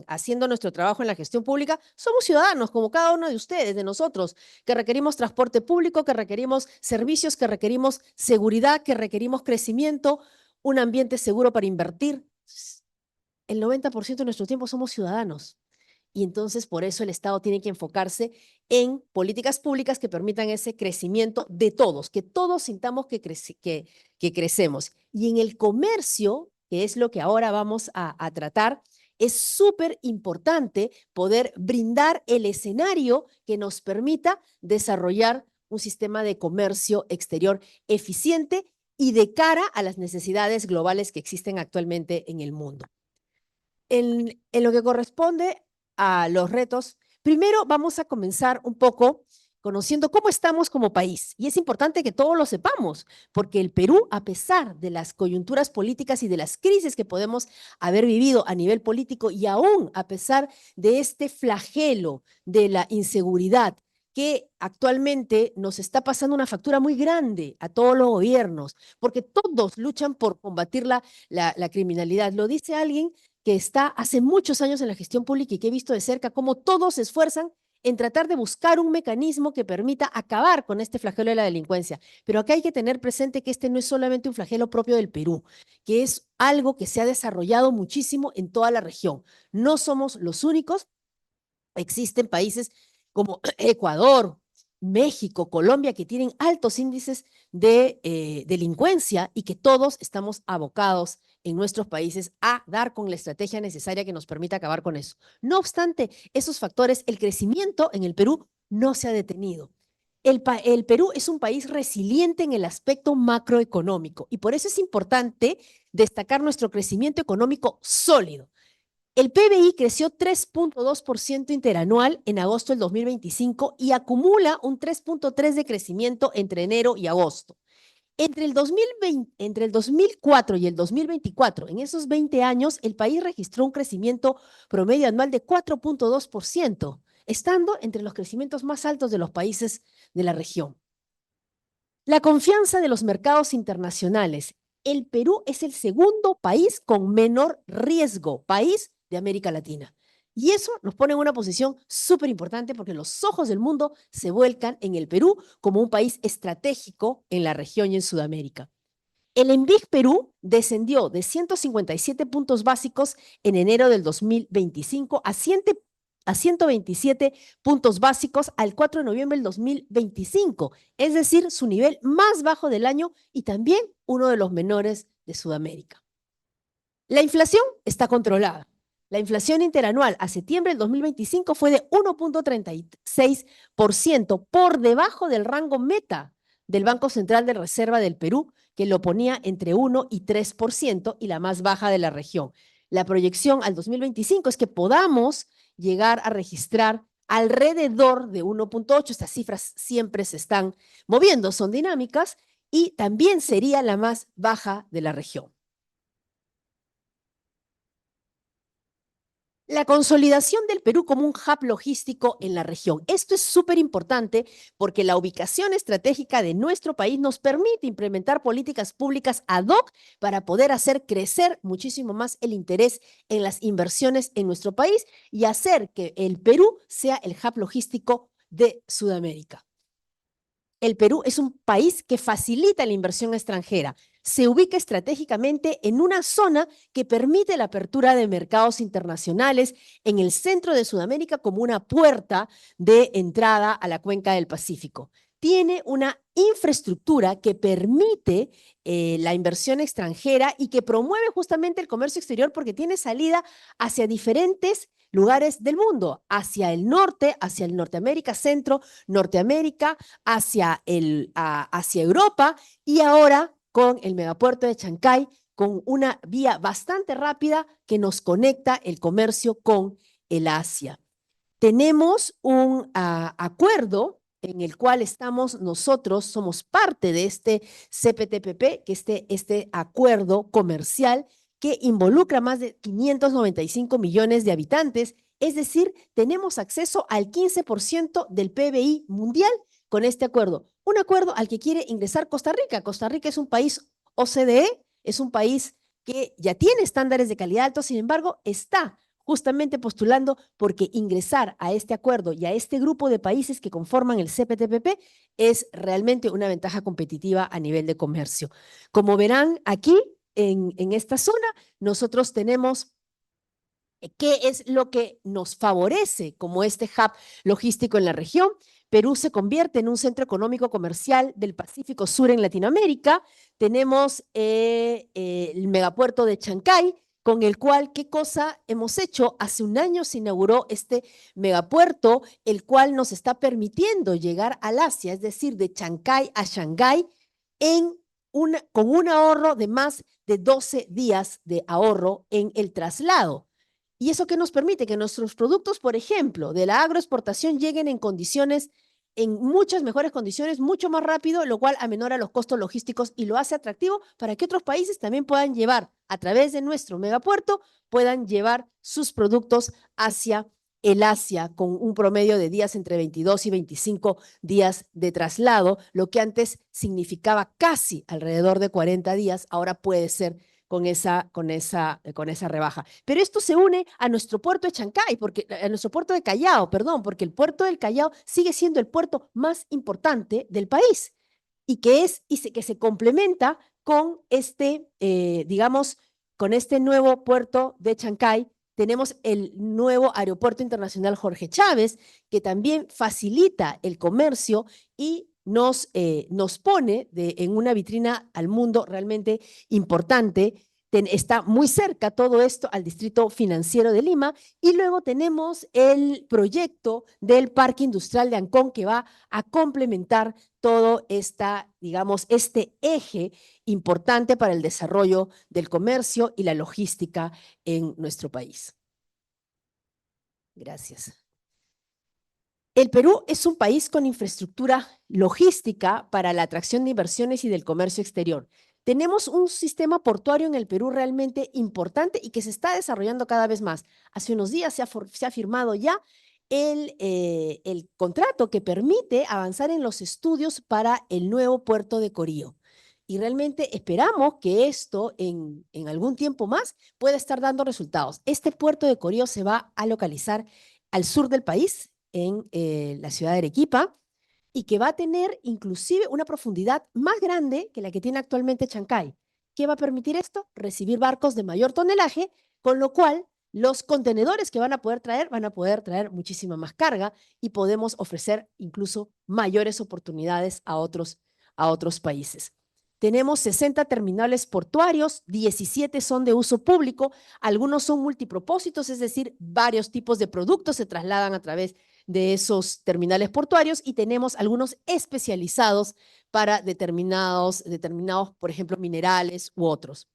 haciendo nuestro trabajo en la gestión pública, somos ciudadanos, como cada uno de ustedes, de nosotros, que requerimos transporte público, que requerimos servicios, que requerimos seguridad, que requerimos crecimiento, un ambiente seguro para invertir. El 90% de nuestro tiempo somos ciudadanos. Y entonces por eso el Estado tiene que enfocarse en políticas públicas que permitan ese crecimiento de todos, que todos sintamos que crecemos. Y en el comercio, que es lo que ahora vamos a tratar, es súper importante poder brindar el escenario que nos permita desarrollar un sistema de comercio exterior eficiente y de cara a las necesidades globales que existen actualmente en el mundo. En lo que corresponde a los retos, primero vamos a comenzar un poco conociendo cómo estamos como país. Y es importante que todos lo sepamos, porque el Perú, a pesar de las coyunturas políticas y de las crisis que podemos haber vivido a nivel político y aún a pesar de este flagelo de la inseguridad que actualmente nos está pasando una factura muy grande a todos los gobiernos, porque todos luchan por combatir la criminalidad. Lo dice alguien que está hace muchos años en la gestión pública y que he visto de cerca cómo todos se esfuerzan en tratar de buscar un mecanismo que permita acabar con este flagelo de la delincuencia. Pero acá hay que tener presente que este no es solamente un flagelo propio del Perú, que es algo que se ha desarrollado muchísimo en toda la región. No somos los únicos. Existen países como Ecuador, México, Colombia, que tienen altos índices de delincuencia y que todos estamos abocados en nuestros países a dar con la estrategia necesaria que nos permita acabar con eso. No obstante esos factores, el crecimiento en el Perú no se ha detenido. El Perú es un país resiliente en el aspecto macroeconómico y por eso es importante destacar nuestro crecimiento económico sólido. El PBI creció 3.2% interanual en agosto del 2025 y acumula un 3.3% de crecimiento entre enero y agosto. Entre el 2004 y el 2024, en esos 20 años, el país registró un crecimiento promedio anual de 4.2%, estando entre los crecimientos más altos de los países de la región. La confianza de los mercados internacionales. El Perú es el segundo país con menor riesgo, país de América Latina. Y eso nos pone en una posición súper importante porque los ojos del mundo se vuelcan en el Perú como un país estratégico en la región y en Sudamérica. El ENVIG Perú descendió de 157 puntos básicos en enero del 2025 a 127 puntos básicos al 4 de noviembre del 2025, es decir, su nivel más bajo del año y también uno de los menores de Sudamérica. La inflación está controlada. La inflación interanual a septiembre del 2025 fue de 1.36%, por debajo del rango meta del Banco Central de Reserva del Perú, que lo ponía entre 1 y 3% y la más baja de la región. La proyección al 2025 es que podamos llegar a registrar alrededor de 1.8. Estas cifras siempre se están moviendo, son dinámicas, y también sería la más baja de la región. La consolidación del Perú como un hub logístico en la región. Esto es súper importante porque la ubicación estratégica de nuestro país nos permite implementar políticas públicas ad hoc para poder hacer crecer muchísimo más el interés en las inversiones en nuestro país y hacer que el Perú sea el hub logístico de Sudamérica. El Perú es un país que facilita la inversión extranjera. Se ubica estratégicamente en una zona que permite la apertura de mercados internacionales en el centro de Sudamérica como una puerta de entrada a la cuenca del Pacífico. Tiene una infraestructura que permite la inversión extranjera y que promueve justamente el comercio exterior porque tiene salida hacia diferentes lugares del mundo, hacia el norte, hacia el Norteamérica Centro, Norteamérica, hacia Europa y ahora con el megapuerto de Chancay, con una vía bastante rápida que nos conecta el comercio con el Asia. Tenemos un acuerdo en el cual nosotros somos parte de este CPTPP, que este acuerdo comercial que involucra más de 595 millones de habitantes, es decir, tenemos acceso al 15% del PBI mundial con este acuerdo. un acuerdo al que quiere ingresar Costa Rica. Costa Rica es un país OCDE, es un país que ya tiene estándares de calidad altos, sin embargo, está justamente postulando porque ingresar a este acuerdo y a este grupo de países que conforman el CPTPP es realmente una ventaja competitiva a nivel de comercio. Como verán aquí, en esta zona, nosotros tenemos qué es lo que nos favorece como este hub logístico en la región. Perú se convierte en un centro económico comercial del Pacífico Sur en Latinoamérica. Tenemos el megapuerto de Chancay, con el cual, ¿qué cosa hemos hecho? Hace un año se inauguró este megapuerto, el cual nos está permitiendo llegar al Asia, es decir, de Chancay a Shanghái, con un ahorro de más de 12 días de ahorro en el traslado. ¿Y eso qué nos permite? Que nuestros productos, por ejemplo, de la agroexportación lleguen en muchas mejores condiciones, mucho más rápido, lo cual aminora los costos logísticos y lo hace atractivo para que otros países también puedan llevar, a través de nuestro megapuerto, puedan llevar sus productos hacia el Asia con un promedio de días entre 22 y 25 días de traslado, lo que antes significaba casi alrededor de 40 días, ahora puede ser con esa rebaja. Pero esto se une a nuestro puerto de Chancay, a nuestro puerto de Callao, perdón, porque el puerto del Callao sigue siendo el puerto más importante del país y que se complementa con digamos, con este nuevo puerto de Chancay. Tenemos el nuevo Aeropuerto Internacional Jorge Chávez, que también facilita el comercio y nos pone en una vitrina al mundo realmente importante. Está muy cerca todo esto al Distrito Financiero de Lima, y luego tenemos el proyecto del Parque Industrial de Ancón, que va a complementar todo digamos, este eje importante para el desarrollo del comercio y la logística en nuestro país. Gracias. El Perú es un país con infraestructura logística para la atracción de inversiones y del comercio exterior. Tenemos un sistema portuario en el Perú realmente importante y que se está desarrollando cada vez más. Hace unos días se ha firmado ya el contrato que permite avanzar en los estudios para el nuevo puerto de Corío. Y realmente esperamos que esto en algún tiempo más pueda estar dando resultados. Este puerto de Corío se va a localizar al sur del país, en la ciudad de Arequipa, y que va a tener inclusive una profundidad más grande que la que tiene actualmente Chancay. ¿Qué va a permitir esto? Recibir barcos de mayor tonelaje, con lo cual los contenedores que van a poder traer muchísima más carga y podemos ofrecer incluso mayores oportunidades a otros países. Tenemos 60 terminales portuarios, 17 son de uso público, algunos son multipropósitos, es decir, varios tipos de productos se trasladan a través de esos terminales portuarios, y tenemos algunos especializados para determinados, por ejemplo, minerales u otros.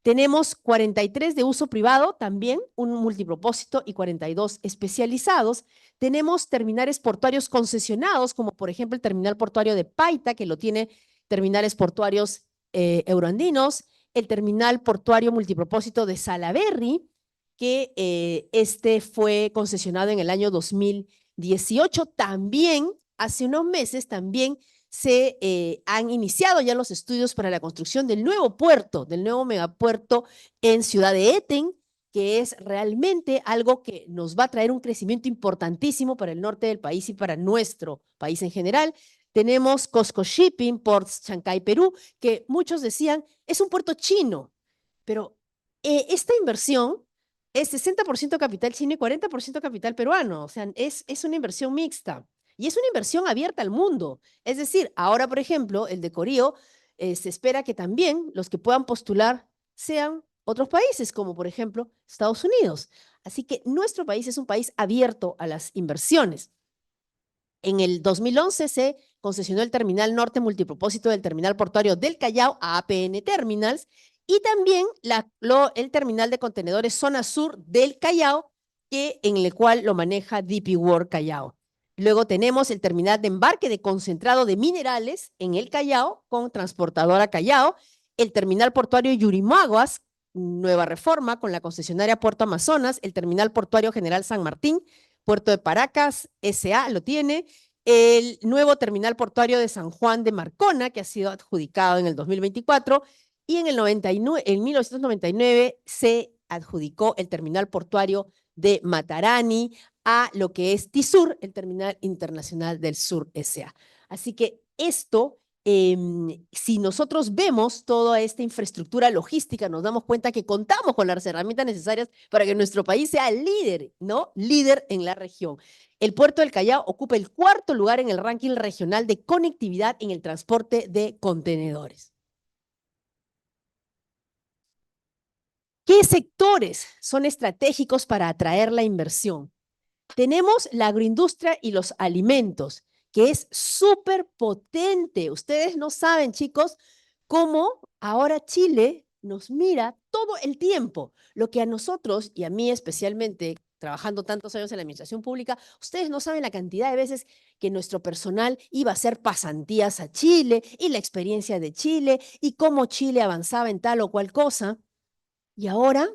Tenemos 43 de uso privado, también un multipropósito, y 42 especializados. Tenemos terminales portuarios concesionados, como por ejemplo el terminal portuario de Paita, que lo tiene Terminales Portuarios Euroandinos, el terminal portuario multipropósito de Salaberry, que fue concesionado en el año 2018. También, hace unos meses, también se han iniciado ya los estudios para la construcción del nuevo puerto, del nuevo megapuerto en Ciudad de Eten, que es realmente algo que nos va a traer un crecimiento importantísimo para el norte del país y para nuestro país en general. Tenemos Cosco Shipping, Ports Chancay, Perú, que muchos decían es un puerto chino, pero esta inversión es 60% capital chino y 40% capital peruano. O sea, es una inversión mixta y es una inversión abierta al mundo. Es decir, ahora, por ejemplo, el de Corío, se espera que también los que puedan postular sean otros países, como por ejemplo Estados Unidos. Así que nuestro país es un país abierto a las inversiones. En el 2011 se concesionó el terminal norte multipropósito del terminal portuario del Callao a APN Terminals, y también el terminal de contenedores zona sur del Callao, en el cual lo maneja DP World Callao. Luego tenemos el terminal de embarque de concentrado de minerales en el Callao con Transportadora Callao, el terminal portuario Yurimaguas, Nueva Reforma, con la concesionaria Puerto Amazonas, el terminal portuario General San Martín, Puerto de Paracas, SA lo tiene, el nuevo terminal portuario de San Juan de Marcona, que ha sido adjudicado en el 2024, y en 1999 se adjudicó el terminal portuario de Matarani a lo que es TISUR, el Terminal Internacional del Sur S.A. Así que esto, si nosotros vemos toda esta infraestructura logística, nos damos cuenta que contamos con las herramientas necesarias para que nuestro país sea líder, ¿no? Líder en la región. El puerto del Callao ocupa el 4º lugar en el ranking regional de conectividad en el transporte de contenedores. ¿Qué sectores son estratégicos para atraer la inversión? Tenemos la agroindustria y los alimentos, que es súper potente. Ustedes no saben, chicos, cómo ahora Chile nos mira todo el tiempo. Lo que a nosotros, y a mí especialmente, trabajando tantos años en la administración pública, ustedes no saben la cantidad de veces que nuestro personal iba a hacer pasantías a Chile y la experiencia de Chile y cómo Chile avanzaba en tal o cual cosa. Y ahora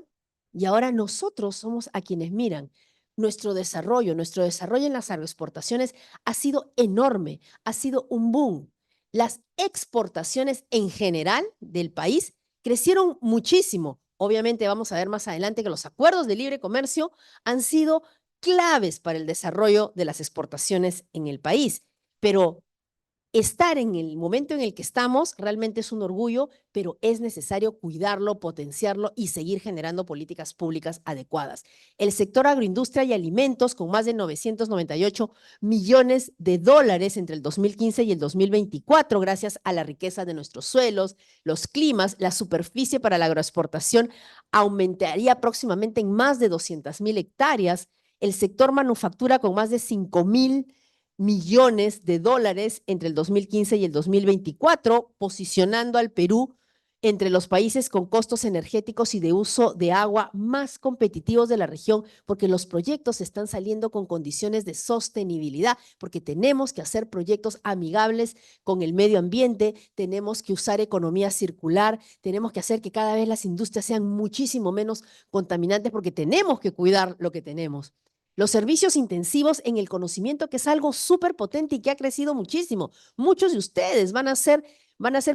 nosotros somos a quienes miran. Nuestro desarrollo en las agroexportaciones ha sido enorme, ha sido un boom. Las exportaciones en general del país crecieron muchísimo. Obviamente vamos a ver más adelante que los acuerdos de libre comercio han sido claves para el desarrollo de las exportaciones en el país. Pero estar en el momento en el que estamos realmente es un orgullo, pero es necesario cuidarlo, potenciarlo y seguir generando políticas públicas adecuadas. El sector agroindustria y alimentos, con más de 998 millones de dólares entre el 2015 y el 2024, gracias a la riqueza de nuestros suelos, los climas, la superficie para la agroexportación aumentaría próximamente en más de 200,000 hectáreas. El sector manufactura, con más de 5,000 millones de dólares entre el 2015 y el 2024, posicionando al Perú entre los países con costos energéticos y de uso de agua más competitivos de la región, porque los proyectos están saliendo con condiciones de sostenibilidad, porque tenemos que hacer proyectos amigables con el medio ambiente, tenemos que usar economía circular, tenemos que hacer que cada vez las industrias sean muchísimo menos contaminantes, porque tenemos que cuidar lo que tenemos. Los servicios intensivos en el conocimiento, que es algo súper potente y que ha crecido muchísimo. Muchos de ustedes van a ser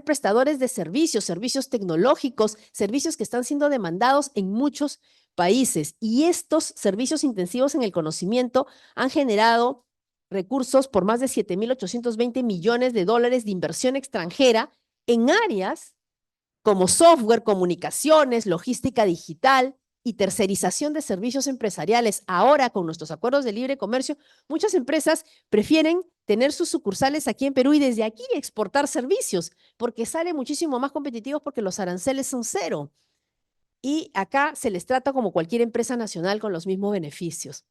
prestadores de servicios, servicios tecnológicos, servicios que están siendo demandados en muchos países. Y estos servicios intensivos en el conocimiento han generado recursos por más de 7,820 millones de dólares de inversión extranjera en áreas como software, comunicaciones, logística digital y tercerización de servicios empresariales. Ahora, con nuestros acuerdos de libre comercio, muchas empresas prefieren tener sus sucursales aquí en Perú y desde aquí exportar servicios, porque sale muchísimo más competitivos porque los aranceles son cero. Y acá se les trata como cualquier empresa nacional con los mismos beneficios.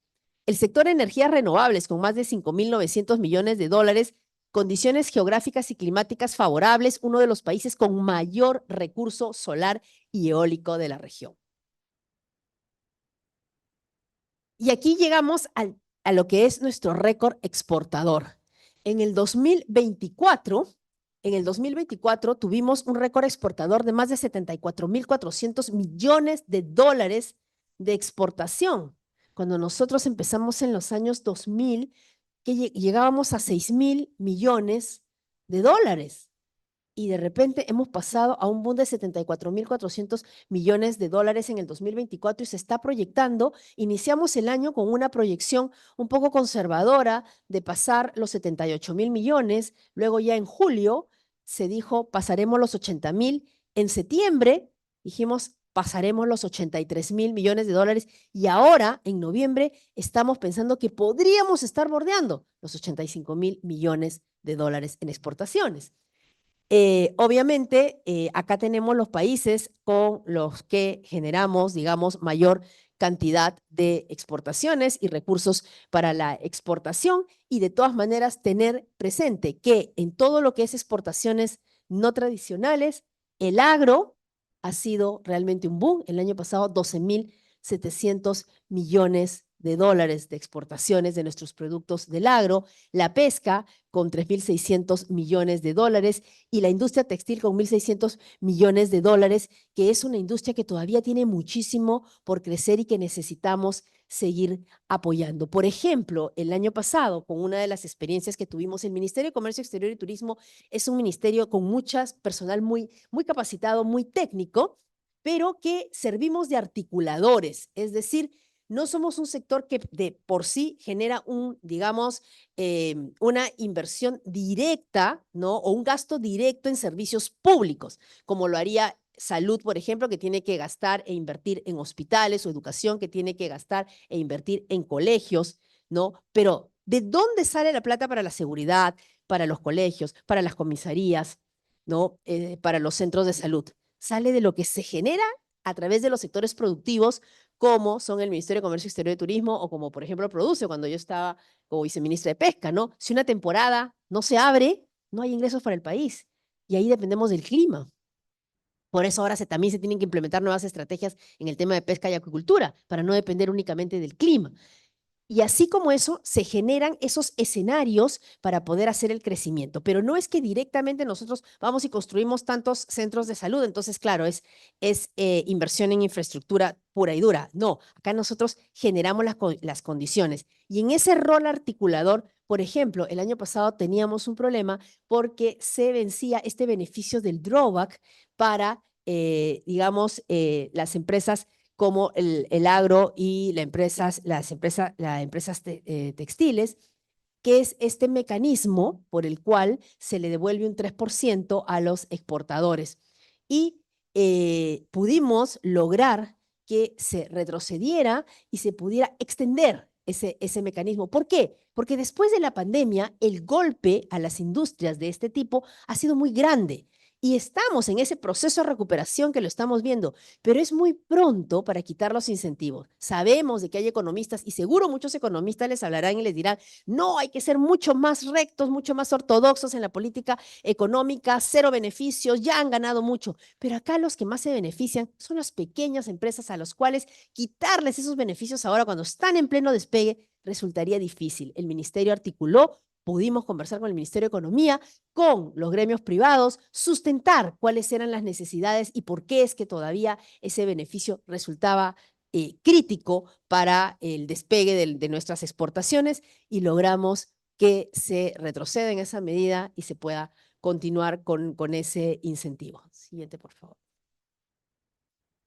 El sector de energías renovables, con más de 5,900 millones de dólares, condiciones geográficas y climáticas favorables, uno de los países con mayor recurso solar y eólico de la región. Y aquí llegamos a lo que es nuestro récord exportador. En el 2024 tuvimos un récord exportador de más de 74,400 millones de dólares de exportación. Cuando nosotros empezamos en los años 2000, que llegábamos a 6,000 millones de dólares. Y de repente hemos pasado a un boom de 74,400 millones de dólares en el 2024 y se está proyectando. Iniciamos el año con una proyección un poco conservadora de pasar los 78,000 millones. Luego ya en julio se dijo pasaremos los 80,000. En septiembre dijimos pasaremos los 83,000 millones de dólares y ahora en noviembre estamos pensando que podríamos estar bordeando los 85,000 millones de dólares en exportaciones. Obviamente, acá tenemos los países con los que generamos, digamos, mayor cantidad de exportaciones y recursos para la exportación y de todas maneras tener presente que en todo lo que es exportaciones no tradicionales, el agro ha sido realmente un boom. El año pasado 12,700 millones de dólares de exportaciones de nuestros productos del agro, la pesca con 3.600 millones de dólares y la industria textil con 1.600 millones de dólares, que es una industria que todavía tiene muchísimo por crecer y que necesitamos seguir apoyando. Por ejemplo, el año pasado, con una de las experiencias que tuvimos, el Ministerio de Comercio Exterior y Turismo es un ministerio con muchas personal muy capacitado, muy técnico, pero que servimos de articuladores, es decir, no somos un sector que de por sí genera digamos, una inversión directa, ¿no? O un gasto directo en servicios públicos, como lo haría salud, por ejemplo, que tiene que gastar e invertir en hospitales, o educación, que tiene que gastar e invertir en colegios, ¿no? Pero ¿de dónde sale la plata para la seguridad, para los colegios, para las comisarías, ¿no? Para los centros de salud? Sale de lo que se genera a través de los sectores productivos, como son el Ministerio de Comercio Exterior y Turismo, o como, por ejemplo, Produce, cuando yo estaba como viceministra de Pesca, ¿no? Si una temporada no se abre, no hay ingresos para el país. Y ahí dependemos del clima. Por eso ahora también se tienen que implementar nuevas estrategias en el tema de pesca y acuicultura, para no depender únicamente del clima. Y así como eso, se generan esos escenarios para poder hacer el crecimiento. Pero no es que directamente nosotros vamos y construimos tantos centros de salud. Entonces, claro, es inversión en infraestructura pura y dura. No, acá nosotros generamos las condiciones. Y en ese rol articulador, por ejemplo, el año pasado teníamos un problema porque se vencía este beneficio del drawback para, digamos, las empresas como el agro y las empresas textiles, que es este mecanismo por el cual se le devuelve un 3% a los exportadores. Y pudimos lograr que se retrocediera y se pudiera extender ese mecanismo. ¿Por qué? Porque después de la pandemia, el golpe a las industrias de este tipo ha sido muy grande. Y estamos en ese proceso de recuperación que lo estamos viendo, pero es muy pronto para quitar los incentivos. Sabemos de que hay economistas, y seguro muchos economistas les hablarán y les dirán, no, hay que ser mucho más rectos, mucho más ortodoxos en la política económica, cero beneficios, ya han ganado mucho. Pero acá los que más se benefician son las pequeñas empresas, a los cuales quitarles esos beneficios ahora cuando están en pleno despegue resultaría difícil. El ministerio articuló, pudimos conversar con el Ministerio de Economía, con los gremios privados, sustentar cuáles eran las necesidades y por qué es que todavía ese beneficio resultaba crítico para el despegue de nuestras exportaciones, y logramos que se retroceda en esa medida y se pueda continuar con ese incentivo. Siguiente, por favor.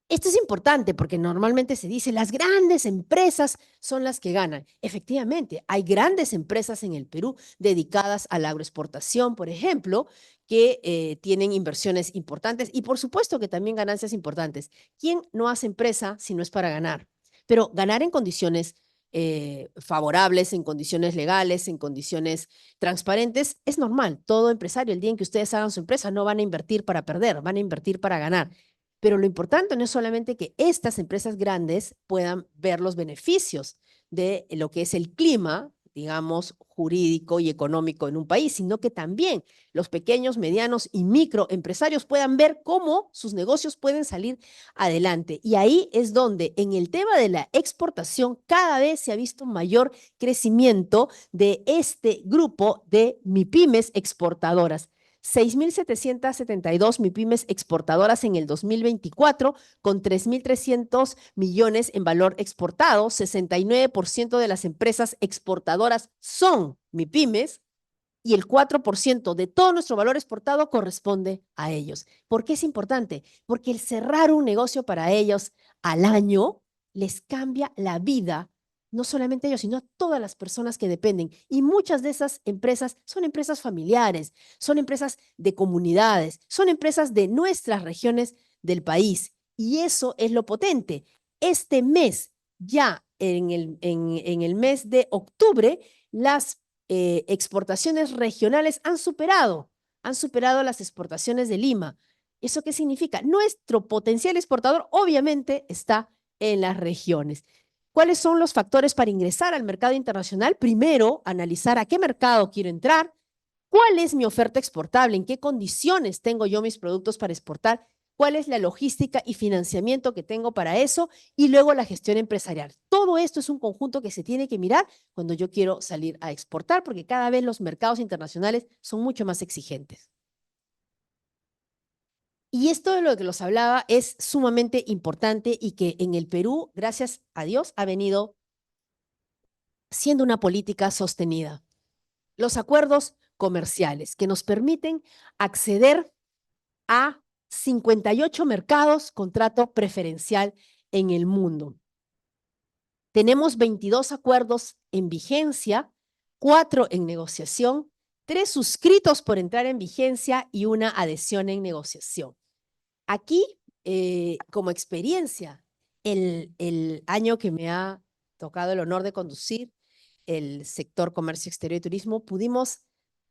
Esto es importante porque normalmente se dice las grandes empresas son las que ganan. Efectivamente, hay grandes empresas en el Perú dedicadas a la agroexportación, por ejemplo, que tienen inversiones importantes y por supuesto que también ganancias importantes. ¿Quién no hace empresa si no es para ganar? Pero ganar en condiciones favorables, en condiciones legales, en condiciones transparentes, es normal. Todo empresario, el día en que ustedes hagan su empresa, no van a invertir para perder, van a invertir para ganar. Pero lo importante no es solamente que estas empresas grandes puedan ver los beneficios de lo que es el clima, digamos, jurídico y económico en un país, sino que también los pequeños, medianos y microempresarios puedan ver cómo sus negocios pueden salir adelante. Y ahí es donde en el tema de la exportación cada vez se ha visto un mayor crecimiento de este grupo de MIPYMES exportadoras. 6.772 MIPYMES exportadoras en el 2024, con 3.300 millones en valor exportado. 69% de las empresas exportadoras son MIPYMES y el 4% de todo nuestro valor exportado corresponde a ellos. ¿Por qué es importante? Porque el cerrar un negocio para ellos al año les cambia la vida, no solamente a ellos, sino a todas las personas que dependen. Y muchas de esas empresas son empresas familiares, son empresas de comunidades, son empresas de nuestras regiones del país. Y eso es lo potente. Este mes, ya en el mes de octubre, las exportaciones regionales han superado las exportaciones de Lima. ¿Eso qué significa? Nuestro potencial exportador obviamente está en las regiones. ¿Cuáles son los factores para ingresar al mercado internacional? Primero, analizar a qué mercado quiero entrar, cuál es mi oferta exportable, en qué condiciones tengo yo mis productos para exportar, cuál es la logística y financiamiento que tengo para eso, y luego la gestión empresarial. Todo esto es un conjunto que se tiene que mirar cuando yo quiero salir a exportar, porque cada vez los mercados internacionales son mucho más exigentes. Y esto de lo que los hablaba es sumamente importante y que en el Perú, gracias a Dios, ha venido siendo una política sostenida. Los acuerdos comerciales que nos permiten acceder a 58 mercados con trato preferencial en el mundo. Tenemos 22 acuerdos en vigencia, 4 en negociación, 3 suscritos por entrar en vigencia y una adhesión en negociación. Aquí, como experiencia, el año que me ha tocado el honor de conducir el sector comercio exterior y turismo, pudimos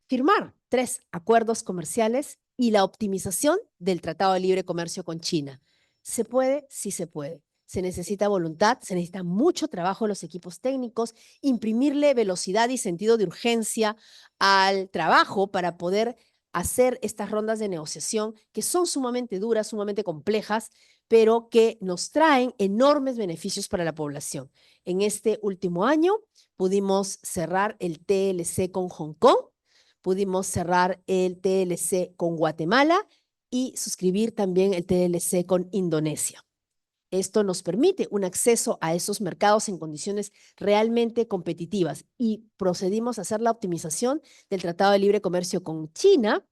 firmar 3 acuerdos comerciales y la optimización del Tratado de Libre Comercio con China. ¿Se puede? Sí se puede. Se necesita voluntad, se necesita mucho trabajo en los equipos técnicos, imprimirle velocidad y sentido de urgencia al trabajo para poder hacer estas rondas de negociación que son sumamente duras, sumamente complejas, pero que nos traen enormes beneficios para la población. En este último año pudimos cerrar el TLC con Hong Kong, pudimos cerrar el TLC con Guatemala y suscribir también el TLC con Indonesia. Esto nos permite un acceso a esos mercados en condiciones realmente competitivas y procedimos a hacer la optimización del Tratado de Libre Comercio con China,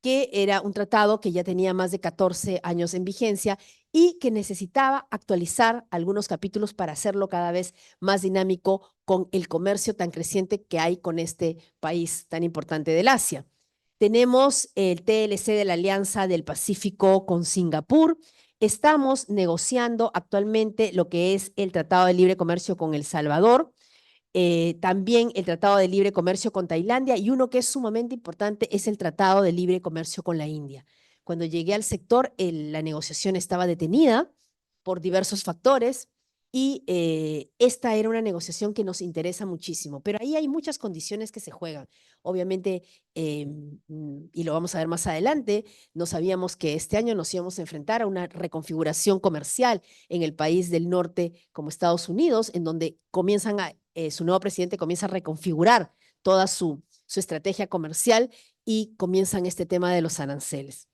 que era un tratado que ya tenía más de 14 años en vigencia y que necesitaba actualizar algunos capítulos para hacerlo cada vez más dinámico con el comercio tan creciente que hay con este país tan importante del Asia. Tenemos el TLC de la Alianza del Pacífico con Singapur. Estamos negociando actualmente lo que es el Tratado de Libre Comercio con El Salvador. También el Tratado de Libre Comercio con Tailandia y uno que es sumamente importante es el Tratado de Libre Comercio con la India. Cuando llegué al sector, la negociación estaba detenida por diversos factores y esta era una negociación que nos interesa muchísimo, pero ahí hay muchas condiciones que se juegan. Obviamente, y lo vamos a ver más adelante, no sabíamos que este año nos íbamos a enfrentar a una reconfiguración comercial en el país del norte como Estados Unidos, en donde su nuevo presidente comienza a reconfigurar toda su estrategia comercial y comienzan este tema de los aranceles.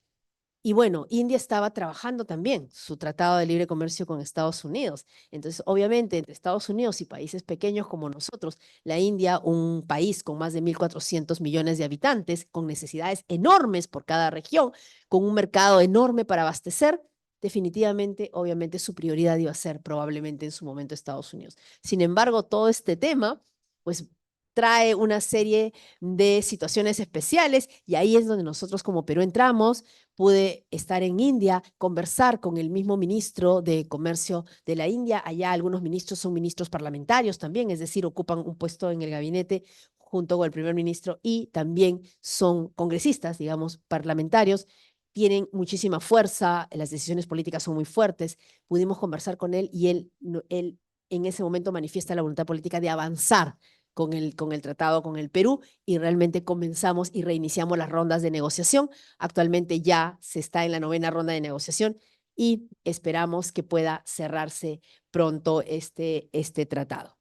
Y bueno, India estaba trabajando también su tratado de libre comercio con Estados Unidos. Entonces, obviamente, entre Estados Unidos y países pequeños como nosotros, la India, un país con más de 1.400 millones de habitantes, con necesidades enormes por cada región, con un mercado enorme para abastecer, definitivamente, obviamente, su prioridad iba a ser probablemente en su momento Estados Unidos. Sin embargo, todo este tema, pues, trae una serie de situaciones especiales y ahí es donde nosotros como Perú entramos. Pude estar en India, conversar con el mismo ministro de Comercio de la India. Allá algunos ministros son ministros parlamentarios también, es decir, ocupan un puesto en el gabinete junto con el primer ministro y también son congresistas, digamos, parlamentarios. Tienen muchísima fuerza, las decisiones políticas son muy fuertes. Pudimos conversar con él y él en ese momento manifiesta la voluntad política de avanzar con el tratado con el Perú y realmente comenzamos y reiniciamos las rondas de negociación. Actualmente ya se está en la 9ª ronda de negociación y esperamos que pueda cerrarse pronto este tratado.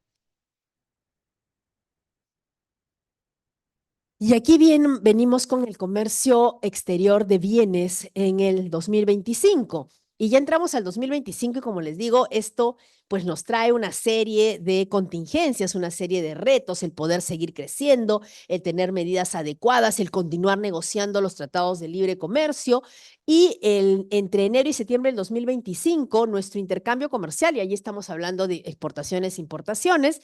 Y aquí venimos con el comercio exterior de bienes en el 2025. Y ya entramos al 2025 y como les digo, esto pues nos trae una serie de contingencias, una serie de retos, el poder seguir creciendo, el tener medidas adecuadas, el continuar negociando los tratados de libre comercio y entre enero y septiembre del 2025 nuestro intercambio comercial, y ahí estamos hablando de exportaciones e importaciones,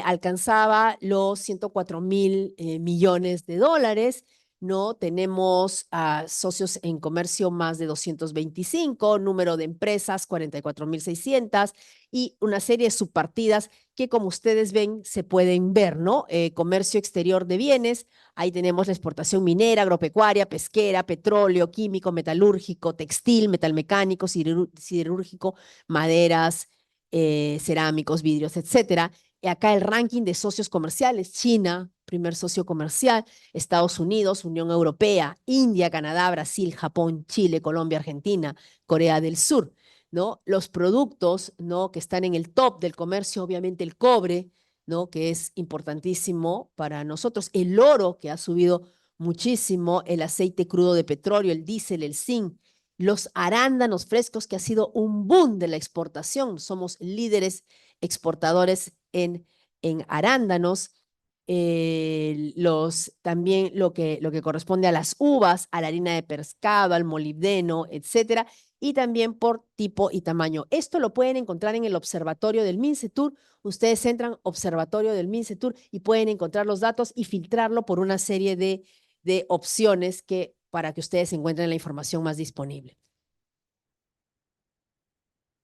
alcanzaba los 104.000 millones de dólares. ¿No? Tenemos socios en comercio más de 225, número de empresas 44.600 y una serie de subpartidas que como ustedes ven se pueden ver, ¿no? Comercio exterior de bienes, ahí tenemos la exportación minera, agropecuaria, pesquera, petróleo, químico, metalúrgico, textil, metalmecánico, siderúrgico, maderas, cerámicos, vidrios, etcétera. Acá el ranking de socios comerciales, China, primer socio comercial, Estados Unidos, Unión Europea, India, Canadá, Brasil, Japón, Chile, Colombia, Argentina, Corea del Sur, ¿no? Los productos, ¿no?, que están en el top del comercio, obviamente el cobre, ¿no?, que es importantísimo para nosotros, el oro, que ha subido muchísimo, el aceite crudo de petróleo, el diésel, el zinc, los arándanos frescos, que ha sido un boom de la exportación. Somos líderes exportadores en arándanos. También lo que corresponde a las uvas, a la harina de pescado, al molibdeno, etcétera, y también por tipo y tamaño. Esto lo pueden encontrar en el observatorio del MINCETUR. Ustedes entran observatorio del MINCETUR y pueden encontrar los datos y filtrarlo por una serie de opciones para que ustedes encuentren la información más disponible.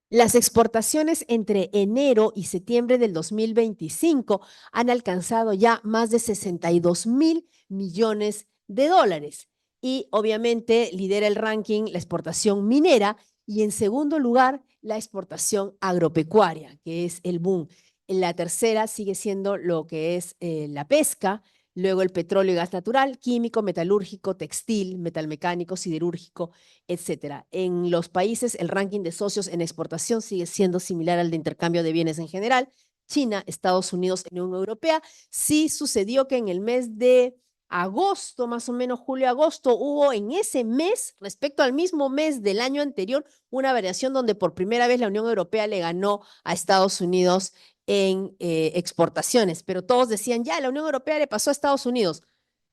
Las exportaciones entre enero y septiembre del 2025 han alcanzado ya más de 62.000 millones de dólares. Y obviamente lidera el ranking la exportación minera y en segundo lugar la exportación agropecuaria, que es el boom. La tercera sigue siendo lo que es la pesca, luego el petróleo y gas natural, químico, metalúrgico, textil, metalmecánico, siderúrgico, etcétera. En los países, el ranking de socios en exportación sigue siendo similar al de intercambio de bienes en general. China, Estados Unidos, Unión Europea. Sí sucedió que en el mes de agosto, más o menos julio-agosto, hubo en ese mes, respecto al mismo mes del año anterior, una variación donde por primera vez la Unión Europea le ganó a Estados Unidos en exportaciones, pero todos decían, ya, la Unión Europea le pasó a Estados Unidos.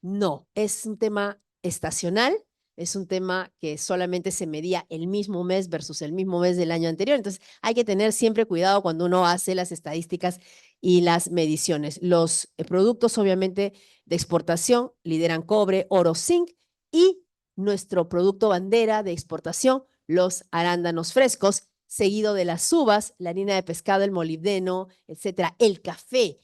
No, es un tema estacional, es un tema que solamente se medía el mismo mes versus el mismo mes del año anterior. Entonces, hay que tener siempre cuidado cuando uno hace las estadísticas y las mediciones. Los productos, obviamente, de exportación lideran cobre, oro, zinc y nuestro producto bandera de exportación, los arándanos frescos, seguido de las uvas, la harina de pescado, el molibdeno, etcétera. El café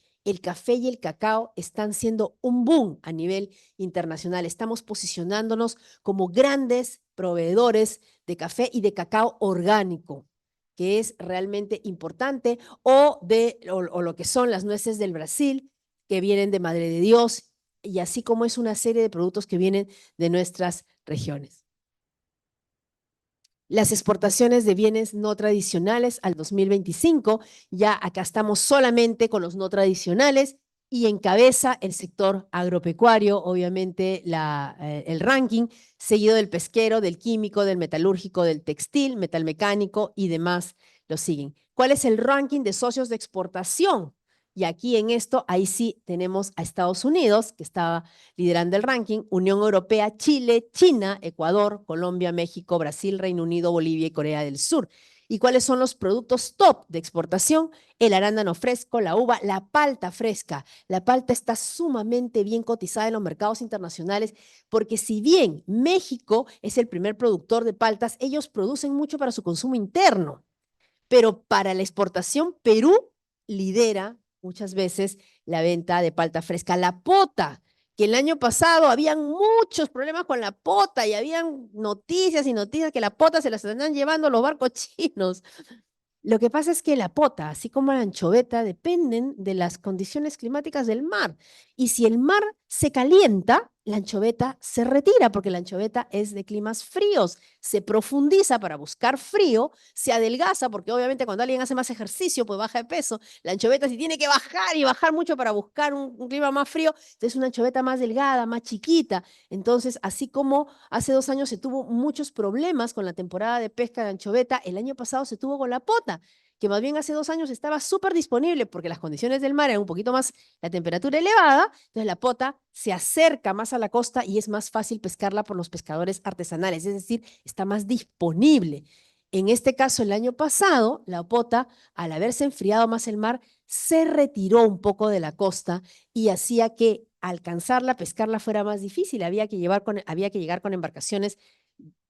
y el cacao están siendo un boom a nivel internacional. Estamos posicionándonos como grandes proveedores de café y de cacao orgánico, que es realmente importante, o lo que son las nueces del Brasil, que vienen de Madre de Dios, y así como es una serie de productos que vienen de nuestras regiones. Las exportaciones de bienes no tradicionales al 2025, ya acá estamos solamente con los no tradicionales y encabeza el sector agropecuario, obviamente el ranking, seguido del pesquero, del químico, del metalúrgico, del textil, metalmecánico y demás lo siguen. ¿Cuál es el ranking de socios de exportación? Y aquí en esto, ahí sí tenemos a Estados Unidos, que estaba liderando el ranking, Unión Europea, Chile, China, Ecuador, Colombia, México, Brasil, Reino Unido, Bolivia y Corea del Sur. ¿Y cuáles son los productos top de exportación? El arándano fresco, la uva, la palta fresca. La palta está sumamente bien cotizada en los mercados internacionales porque si bien México es el primer productor de paltas, ellos producen mucho para su consumo interno, pero para la exportación Perú lidera muchas veces la venta de palta fresca. La pota, que el año pasado habían muchos problemas con la pota y habían noticias y noticias que la pota se las están llevando los barcos chinos. Lo que pasa es que la pota, así como la anchoveta, dependen de las condiciones climáticas del mar. Y si el mar se calienta, la anchoveta se retira porque la anchoveta es de climas fríos. Se profundiza para buscar frío, se adelgaza porque obviamente cuando alguien hace más ejercicio, pues baja de peso. La anchoveta si tiene que bajar y bajar mucho para buscar un clima más frío, entonces una anchoveta más delgada, más chiquita. Entonces, así como hace 2 años se tuvo muchos problemas con la temporada de pesca de anchoveta, el año pasado se tuvo con la pota, que más bien hace 2 años estaba súper disponible porque las condiciones del mar eran un poquito más, la temperatura elevada, entonces la pota se acerca más a la costa y es más fácil pescarla por los pescadores artesanales, es decir, está más disponible. En este caso, el año pasado, la pota, al haberse enfriado más el mar, se retiró un poco de la costa y hacía que alcanzarla, pescarla fuera más difícil. Había que llegar con embarcaciones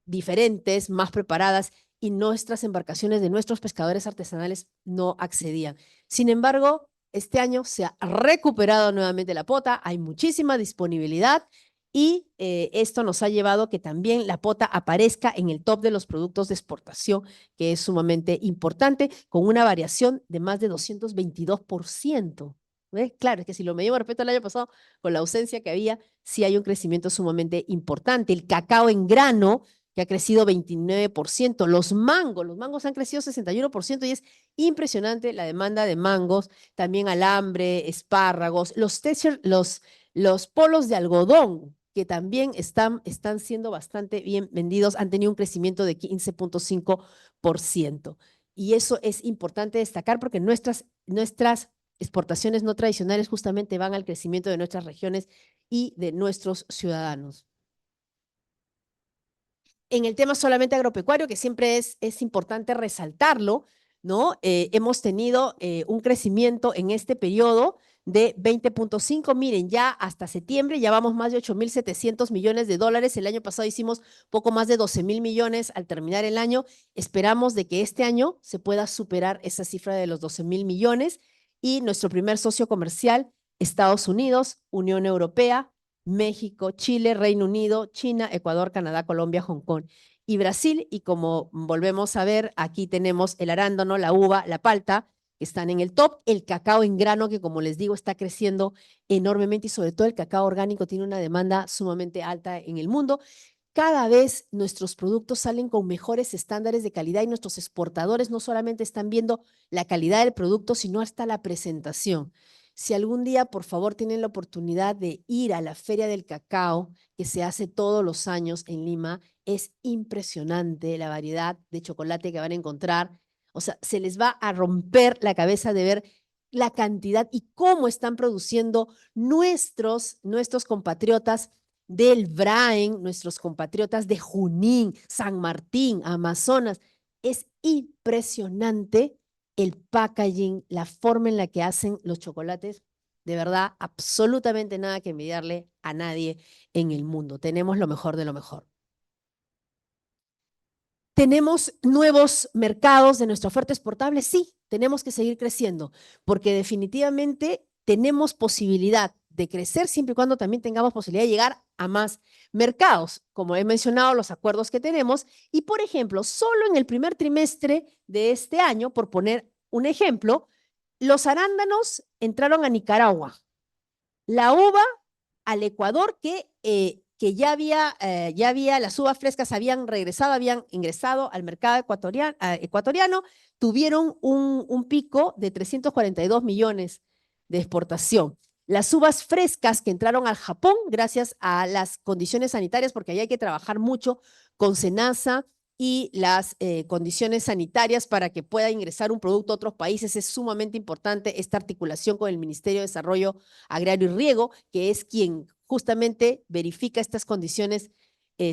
diferentes, más preparadas, y nuestras embarcaciones de nuestros pescadores artesanales no accedían. Sin embargo, este año se ha recuperado nuevamente la pota, hay muchísima disponibilidad y esto nos ha llevado a que también la pota aparezca en el top de los productos de exportación, que es sumamente importante, con una variación de más de 222%. ¿Ves? Claro, es que si lo medimos respecto al año pasado, con la ausencia que había, sí hay un crecimiento sumamente importante. El cacao en grano, que ha crecido 29%. Los mangos han crecido 61% y es impresionante la demanda de mangos, también alambre, espárragos, los polos de algodón, que también están siendo bastante bien vendidos, han tenido un crecimiento de 15.5%. Y eso es importante destacar porque nuestras exportaciones no tradicionales justamente van al crecimiento de nuestras regiones y de nuestros ciudadanos. En el tema solamente agropecuario, que siempre es importante resaltarlo, ¿no? Hemos tenido un crecimiento en este periodo de 20.5. Miren, ya hasta septiembre ya vamos más de 8.700 millones de dólares. El año pasado hicimos poco más de 12.000 millones al terminar el año. Esperamos de que este año se pueda superar esa cifra de los 12.000 millones. Y nuestro primer socio comercial, Estados Unidos, Unión Europea, México, Chile, Reino Unido, China, Ecuador, Canadá, Colombia, Hong Kong y Brasil. Y como volvemos a ver, aquí tenemos el arándano, la uva, la palta, que están en el top. El cacao en grano, que como les digo, está creciendo enormemente y sobre todo el cacao orgánico tiene una demanda sumamente alta en el mundo. Cada vez nuestros productos salen con mejores estándares de calidad y nuestros exportadores no solamente están viendo la calidad del producto, sino hasta la presentación. Si algún día, por favor, tienen la oportunidad de ir a la Feria del Cacao, que se hace todos los años en Lima, es impresionante la variedad de chocolate que van a encontrar. O sea, se les va a romper la cabeza de ver la cantidad y cómo están produciendo nuestros compatriotas del Braen, nuestros compatriotas de Junín, San Martín, Amazonas. Es impresionante el packaging, la forma en la que hacen los chocolates. De verdad, absolutamente nada que envidiarle a nadie en el mundo. Tenemos lo mejor de lo mejor. ¿Tenemos nuevos mercados de nuestra oferta exportable? Sí, tenemos que seguir creciendo, porque definitivamente tenemos posibilidad de crecer siempre y cuando también tengamos posibilidad de llegar a más mercados, como he mencionado, los acuerdos que tenemos. Y, por ejemplo, solo en el primer trimestre de este año, por poner un ejemplo, los arándanos entraron a Nicaragua, la uva al Ecuador, que ya había, las uvas frescas habían ingresado al mercado ecuatoriano, tuvieron un pico de 342 millones de exportación. Las uvas frescas que entraron al Japón, gracias a las condiciones sanitarias, porque ahí hay que trabajar mucho con SENASA y las condiciones sanitarias para que pueda ingresar un producto a otros países. Es sumamente importante esta articulación con el Ministerio de Desarrollo Agrario y Riego, que es quien justamente verifica estas condiciones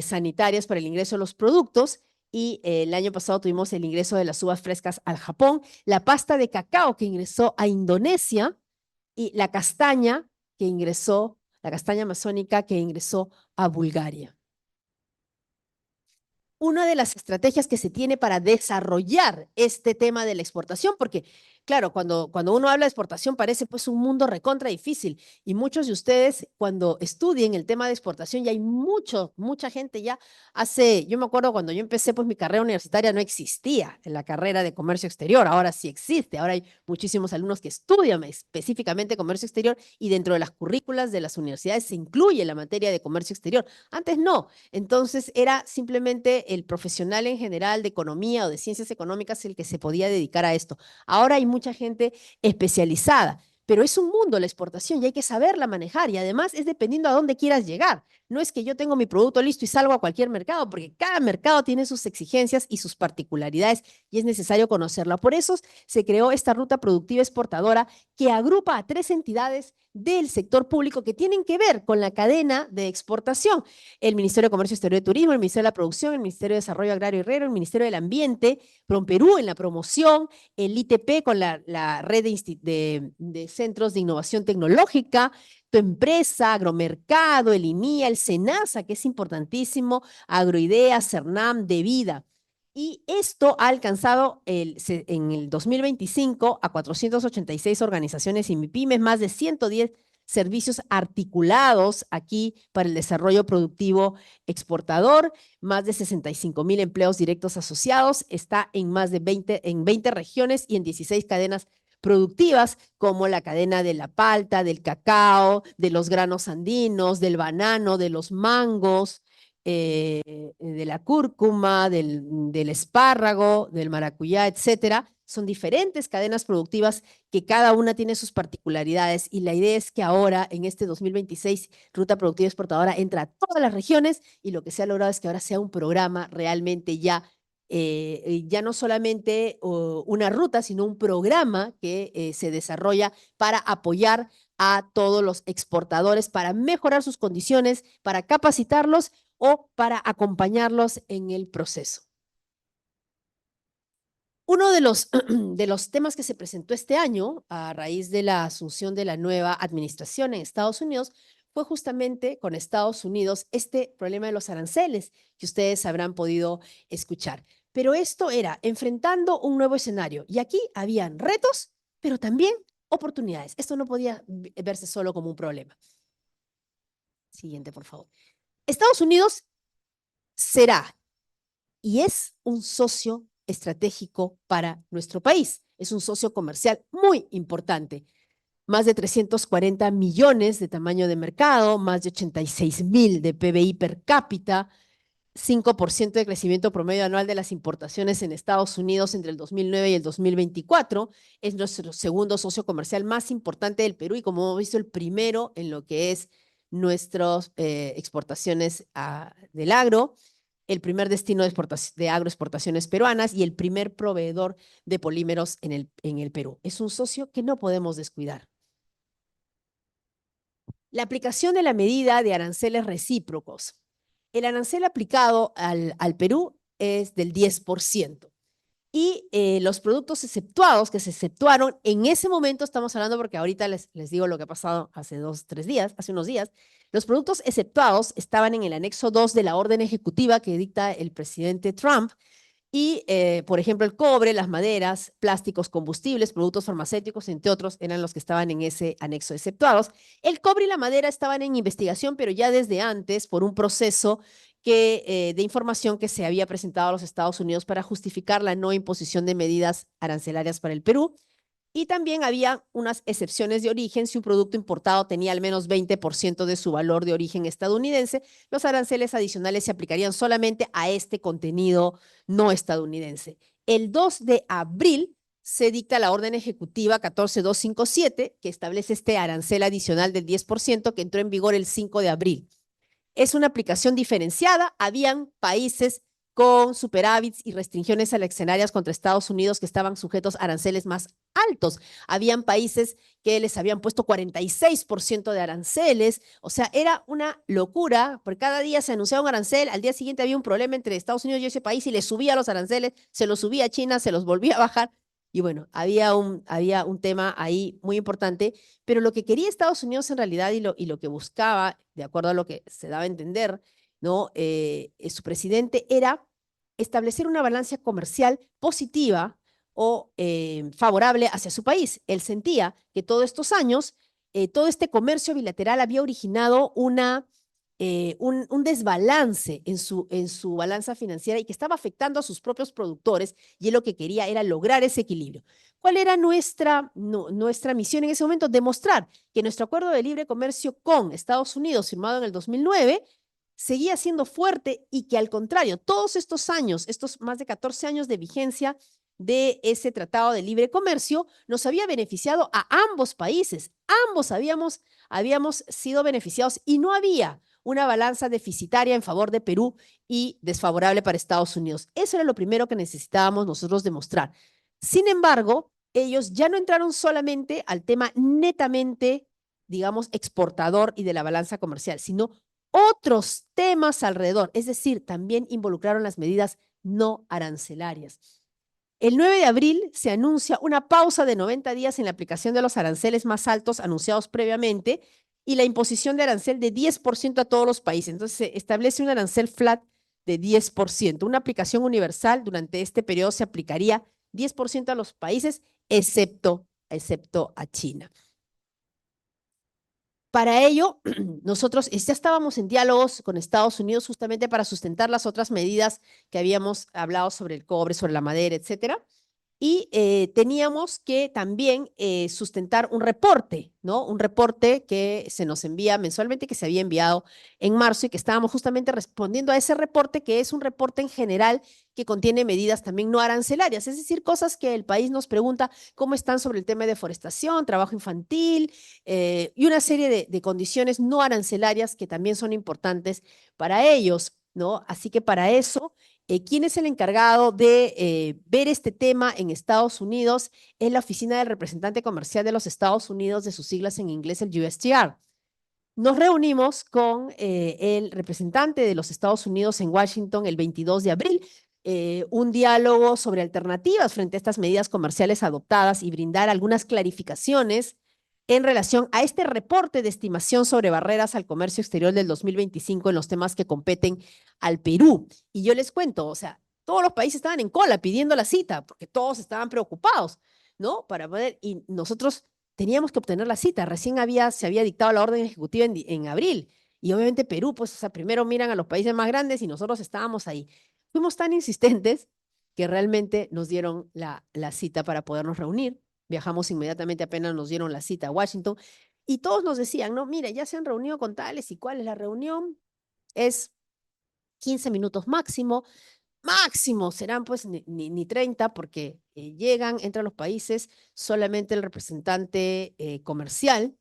sanitarias para el ingreso de los productos. Y el año pasado tuvimos el ingreso de las uvas frescas al Japón, la pasta de cacao que ingresó a Indonesia y la castaña amazónica que ingresó a Bulgaria. Una de las estrategias que se tiene para desarrollar este tema de la exportación, porque claro, cuando uno habla de exportación parece pues un mundo recontra difícil y muchos de ustedes cuando estudien el tema de exportación ya hay mucha gente ya yo me acuerdo cuando yo empecé pues mi carrera universitaria no existía en la carrera de comercio exterior, ahora sí existe, ahora hay muchísimos alumnos que estudian específicamente comercio exterior y dentro de las currículas de las universidades se incluye la materia de comercio exterior, antes no, entonces era simplemente el profesional en general de economía o de ciencias económicas el que se podía dedicar a esto. Ahora hay mucha gente especializada, pero es un mundo la exportación y hay que saberla manejar y además es dependiendo a dónde quieras llegar. No es que yo tengo mi producto listo y salgo a cualquier mercado, porque cada mercado tiene sus exigencias y sus particularidades y es necesario conocerla. Por eso se creó esta ruta productiva exportadora que agrupa a 3 entidades del sector público que tienen que ver con la cadena de exportación. El Ministerio de Comercio Exterior y Turismo, el Ministerio de la Producción, el Ministerio de Desarrollo Agrario y Riego, el Ministerio del Ambiente, PROMPERÚ en la promoción, el ITP con la red de centros de innovación tecnológica, tu empresa, Agromercado, el INIA, el SENASA, que es importantísimo, Agroidea, CERNAM, DeVida. Y esto ha alcanzado en el 2025 a 486 organizaciones y MIPYMES, más de 110 servicios articulados aquí para el desarrollo productivo exportador, más de 65,000 empleos directos asociados, está en más de 20 regiones y en 16 cadenas productivas como la cadena de la palta, del cacao, de los granos andinos, del banano, de los mangos, de la cúrcuma, del espárrago, del maracuyá, etcétera. Son diferentes cadenas productivas que cada una tiene sus particularidades y la idea es que ahora, en este 2026, Ruta Productiva Exportadora entra a todas las regiones y lo que se ha logrado es que ahora sea un programa realmente ya no solamente una ruta, sino un programa que se desarrolla para apoyar a todos los exportadores, para mejorar sus condiciones, para capacitarlos o para acompañarlos en el proceso. Uno de los temas que se presentó este año a raíz de la asunción de la nueva administración en Estados Unidos fue justamente con Estados Unidos este problema de los aranceles que ustedes habrán podido escuchar. Pero esto era enfrentando un nuevo escenario y aquí habían retos, pero también oportunidades. Esto no podía verse solo como un problema. Siguiente, por favor. Estados Unidos será y es un socio estratégico para nuestro país. Es un socio comercial muy importante. Más de 340 millones de tamaño de mercado, más de 86,000 de PBI per cápita, 5% de crecimiento promedio anual de las importaciones en Estados Unidos entre el 2009 y el 2024. Es nuestro segundo socio comercial más importante del Perú y, como hemos visto, el primero en lo que es nuestras exportaciones del agro, el primer destino de agroexportaciones peruanas y el primer proveedor de polímeros en el Perú. Es un socio que no podemos descuidar. La aplicación de la medida de aranceles recíprocos. El arancel aplicado al Perú es del 10%. Y los productos exceptuados, que se exceptuaron en ese momento, estamos hablando porque ahorita les digo lo que ha pasado hace unos días, los productos exceptuados estaban en el anexo 2 de la orden ejecutiva que dicta el presidente Trump y, por ejemplo, el cobre, las maderas, plásticos, combustibles, productos farmacéuticos, entre otros, eran los que estaban en ese anexo exceptuados. El cobre y la madera estaban en investigación, pero ya desde antes, por un proceso de información que se había presentado a los Estados Unidos para justificar la no imposición de medidas arancelarias para el Perú. Y también había unas excepciones de origen. Si un producto importado tenía al menos 20% de su valor de origen estadounidense, los aranceles adicionales se aplicarían solamente a este contenido no estadounidense. El 2 de abril se dicta la orden ejecutiva 14257, que establece este arancel adicional del 10% que entró en vigor el 5 de abril. Es una aplicación diferenciada. Habían países con superávits y restricciones arancelarias contra Estados Unidos que estaban sujetos a aranceles más altos. Habían países que les habían puesto 46% de aranceles. O sea, era una locura. Por cada día se anunciaba un arancel, al día siguiente había un problema entre Estados Unidos y ese país y le subía los aranceles, se los subía a China, se los volvía a bajar. Y bueno, había un tema ahí muy importante, pero lo que quería Estados Unidos en realidad y lo que buscaba, de acuerdo a lo que se daba a entender, ¿no? Su presidente era establecer una balanza comercial positiva o favorable hacia su país. Él sentía que todos estos años, todo este comercio bilateral había originado un desbalance en su balanza financiera y que estaba afectando a sus propios productores, y él lo que quería era lograr ese equilibrio. ¿Cuál era nuestra misión en ese momento? Demostrar que nuestro acuerdo de libre comercio con Estados Unidos, firmado en el 2009, seguía siendo fuerte y que, al contrario, todos estos años, estos más de 14 años de vigencia de ese tratado de libre comercio, nos había beneficiado a ambos países. Ambos habíamos sido beneficiados y no había una balanza deficitaria en favor de Perú y desfavorable para Estados Unidos. Eso era lo primero que necesitábamos nosotros demostrar. Sin embargo, ellos ya no entraron solamente al tema netamente, digamos, exportador y de la balanza comercial, sino otros temas alrededor, es decir, también involucraron las medidas no arancelarias. El 9 de abril se anuncia una pausa de 90 días en la aplicación de los aranceles más altos anunciados previamente y la imposición de arancel de 10% a todos los países. Entonces se establece un arancel flat de 10%. Una aplicación universal durante este periodo se aplicaría 10% a los países, excepto a China. Para ello, nosotros ya estábamos en diálogos con Estados Unidos justamente para sustentar las otras medidas que habíamos hablado sobre el cobre, sobre la madera, etcétera. y teníamos que también sustentar un reporte, ¿no? Un reporte que se nos envía mensualmente, que se había enviado en marzo y que estábamos justamente respondiendo a ese reporte, que es un reporte en general que contiene medidas también no arancelarias, es decir, cosas que el país nos pregunta cómo están sobre el tema de deforestación, trabajo infantil y una serie de condiciones no arancelarias que también son importantes para ellos, ¿no? Así que para eso, ¿quién es el encargado de ver este tema en Estados Unidos? Es la Oficina del Representante Comercial de los Estados Unidos, de sus siglas en inglés, el USTR. Nos reunimos con el representante de los Estados Unidos en Washington el 22 de abril, un diálogo sobre alternativas frente a estas medidas comerciales adoptadas y brindar algunas clarificaciones en relación a este reporte de estimación sobre barreras al comercio exterior del 2025 en los temas que competen al Perú. Y yo les cuento, o sea, todos los países estaban en cola pidiendo la cita porque todos estaban preocupados, ¿no? Para poder, y nosotros teníamos que obtener la cita. Recién se había dictado la orden ejecutiva en abril. Y obviamente Perú, pues, o sea, primero miran a los países más grandes y nosotros estábamos ahí. Fuimos tan insistentes que realmente nos dieron la cita para podernos reunir. Viajamos inmediatamente apenas nos dieron la cita a Washington. Y todos nos decían, no, mire, ya se han reunido con tales y cuáles. La reunión es 15 minutos máximo. Máximo serán pues ni 30 porque llegan, entran los países, solamente el representante comercial,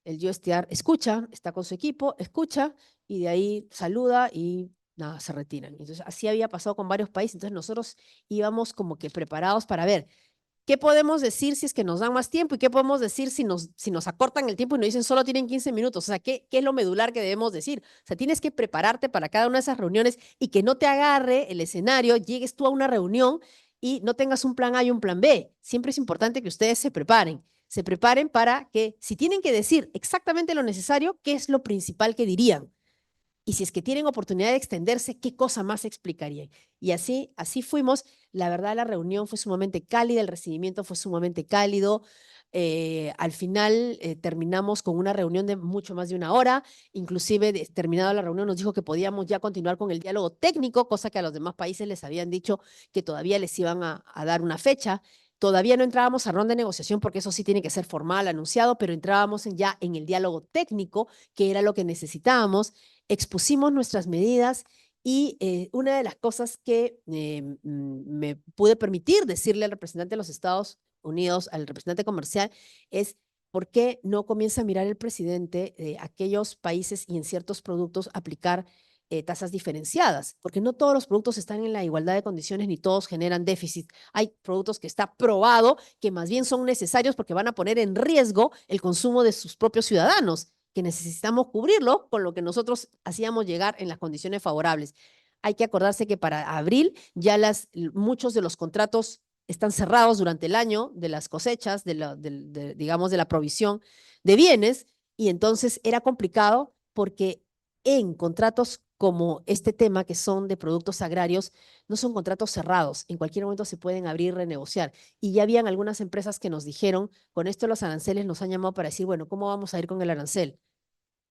el USTR, escucha, está con su equipo, escucha y de ahí saluda y nada, se retiran. Entonces así había pasado con varios países, entonces nosotros íbamos como que preparados para ver qué podemos decir si es que nos dan más tiempo y qué podemos decir si nos acortan el tiempo y nos dicen solo tienen 15 minutos. O sea, ¿qué es lo medular que debemos decir? O sea, tienes que prepararte para cada una de esas reuniones y que no te agarre el escenario, llegues tú a una reunión y no tengas un plan A y un plan B. Siempre es importante que ustedes se preparen para que si tienen que decir exactamente lo necesario, ¿qué es lo principal que dirían? Y si es que tienen oportunidad de extenderse, ¿qué cosa más explicarían? Y así fuimos. La verdad, la reunión fue sumamente cálida, el recibimiento fue sumamente cálido. Al final terminamos con una reunión de mucho más de una hora. Inclusive, terminada la reunión, nos dijo que podíamos ya continuar con el diálogo técnico, cosa que a los demás países les habían dicho que todavía les iban a dar una fecha. Todavía no entrábamos a ronda de negociación porque eso sí tiene que ser formal, anunciado, pero entrábamos ya en el diálogo técnico, que era lo que necesitábamos. Expusimos nuestras medidas y una de las cosas que me pude permitir decirle al representante de los Estados Unidos, al representante comercial, es por qué no comienza a mirar el presidente de aquellos países y en ciertos productos aplicar tasas diferenciadas, porque no todos los productos están en la igualdad de condiciones ni todos generan déficit. Hay productos que está probado que más bien son necesarios porque van a poner en riesgo el consumo de sus propios ciudadanos, que necesitamos cubrirlo con lo que nosotros hacíamos llegar en las condiciones favorables. Hay que acordarse que para abril ya muchos de los contratos están cerrados durante el año de las cosechas, digamos, de la provisión de bienes, y entonces era complicado porque en contratos como este tema, que son de productos agrarios, no son contratos cerrados. En cualquier momento se pueden abrir y renegociar. Y ya habían algunas empresas que nos dijeron, con esto los aranceles nos han llamado para decir, bueno, ¿cómo vamos a ir con el arancel?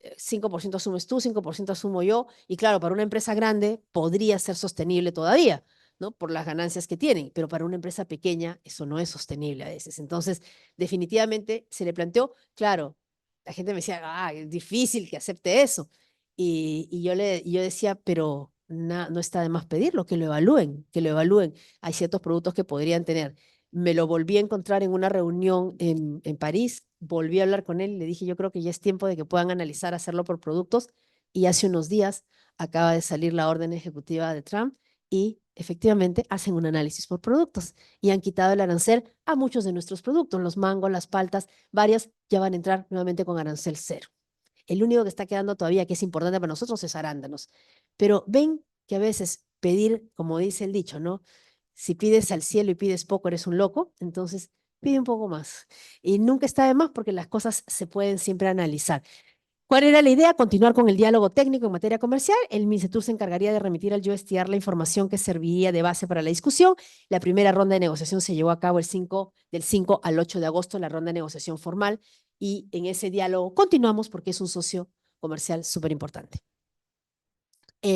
5% asumes tú, 5% asumo yo. Y claro, para una empresa grande podría ser sostenible todavía, ¿no? Por las ganancias que tienen, pero para una empresa pequeña eso no es sostenible a veces. Entonces, definitivamente se le planteó, claro, la gente me decía, es difícil que acepte eso. Y yo decía, pero no está de más pedirlo, que lo evalúen, que lo evalúen. Hay ciertos productos que podrían tener. Me lo volví a encontrar en una reunión en París, volví a hablar con él y le dije, yo creo que ya es tiempo de que puedan analizar hacerlo por productos. Y hace unos días acaba de salir la orden ejecutiva de Trump y efectivamente hacen un análisis por productos y han quitado el arancel a muchos de nuestros productos, los mangos, las paltas, varias ya van a entrar nuevamente con arancel cero. El único que está quedando todavía que es importante para nosotros es arándanos. Pero ven que a veces pedir, como dice el dicho, ¿no? Si pides al cielo y pides poco, eres un loco, entonces pide un poco más. Y nunca está de más porque las cosas se pueden siempre analizar. ¿Cuál era la idea? Continuar con el diálogo técnico en materia comercial. El MINCETUR se encargaría de remitir al USTR la información que serviría de base para la discusión. La primera ronda de negociación se llevó a cabo del 5 al 8 de agosto, la ronda de negociación formal. Y en ese diálogo continuamos porque es un socio comercial súper importante.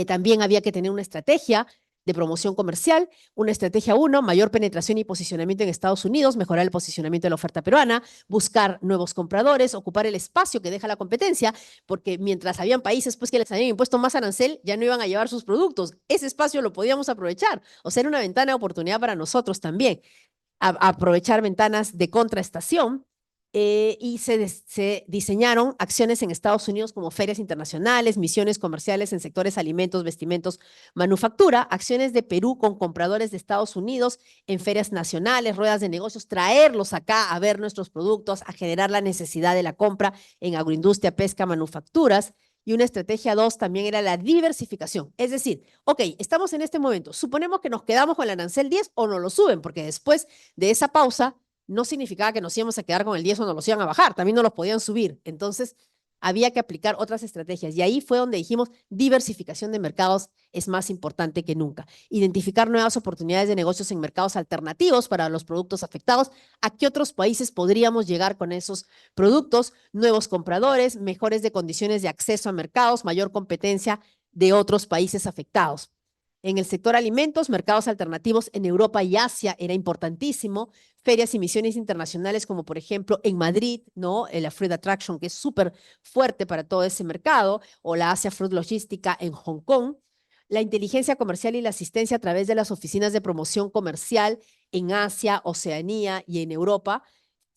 También había que tener una estrategia de promoción comercial. Una estrategia 1, mayor penetración y posicionamiento en Estados Unidos, mejorar el posicionamiento de la oferta peruana, buscar nuevos compradores, ocupar el espacio que deja la competencia, porque mientras habían países pues, que les habían impuesto más arancel, ya no iban a llevar sus productos. Ese espacio lo podíamos aprovechar. O sea, era una ventana de oportunidad para nosotros también. Aprovechar ventanas de contraestación. Y se diseñaron acciones en Estados Unidos como ferias internacionales, misiones comerciales en sectores alimentos, vestimentos, manufactura, acciones de Perú con compradores de Estados Unidos en ferias nacionales, ruedas de negocios, traerlos acá a ver nuestros productos, a generar la necesidad de la compra en agroindustria, pesca, manufacturas. Y una estrategia 2 también era la diversificación. Es decir, ok, estamos en este momento, suponemos que nos quedamos con el arancel 10 o no lo suben, porque después de esa pausa no significaba que nos íbamos a quedar con el 10 o nos los iban a bajar, también nos los podían subir. Entonces, había que aplicar otras estrategias. Y ahí fue donde dijimos, diversificación de mercados es más importante que nunca. Identificar nuevas oportunidades de negocios en mercados alternativos para los productos afectados. ¿A qué otros países podríamos llegar con esos productos? Nuevos compradores, mejores de condiciones de acceso a mercados, mayor competencia de otros países afectados. En el sector alimentos, mercados alternativos en Europa y Asia era importantísimo. Ferias y misiones internacionales como por ejemplo en Madrid, ¿no? La Fruit Attraction, que es súper fuerte para todo ese mercado, o la Asia Fruit Logística en Hong Kong. La inteligencia comercial y la asistencia a través de las oficinas de promoción comercial en Asia, Oceanía y en Europa,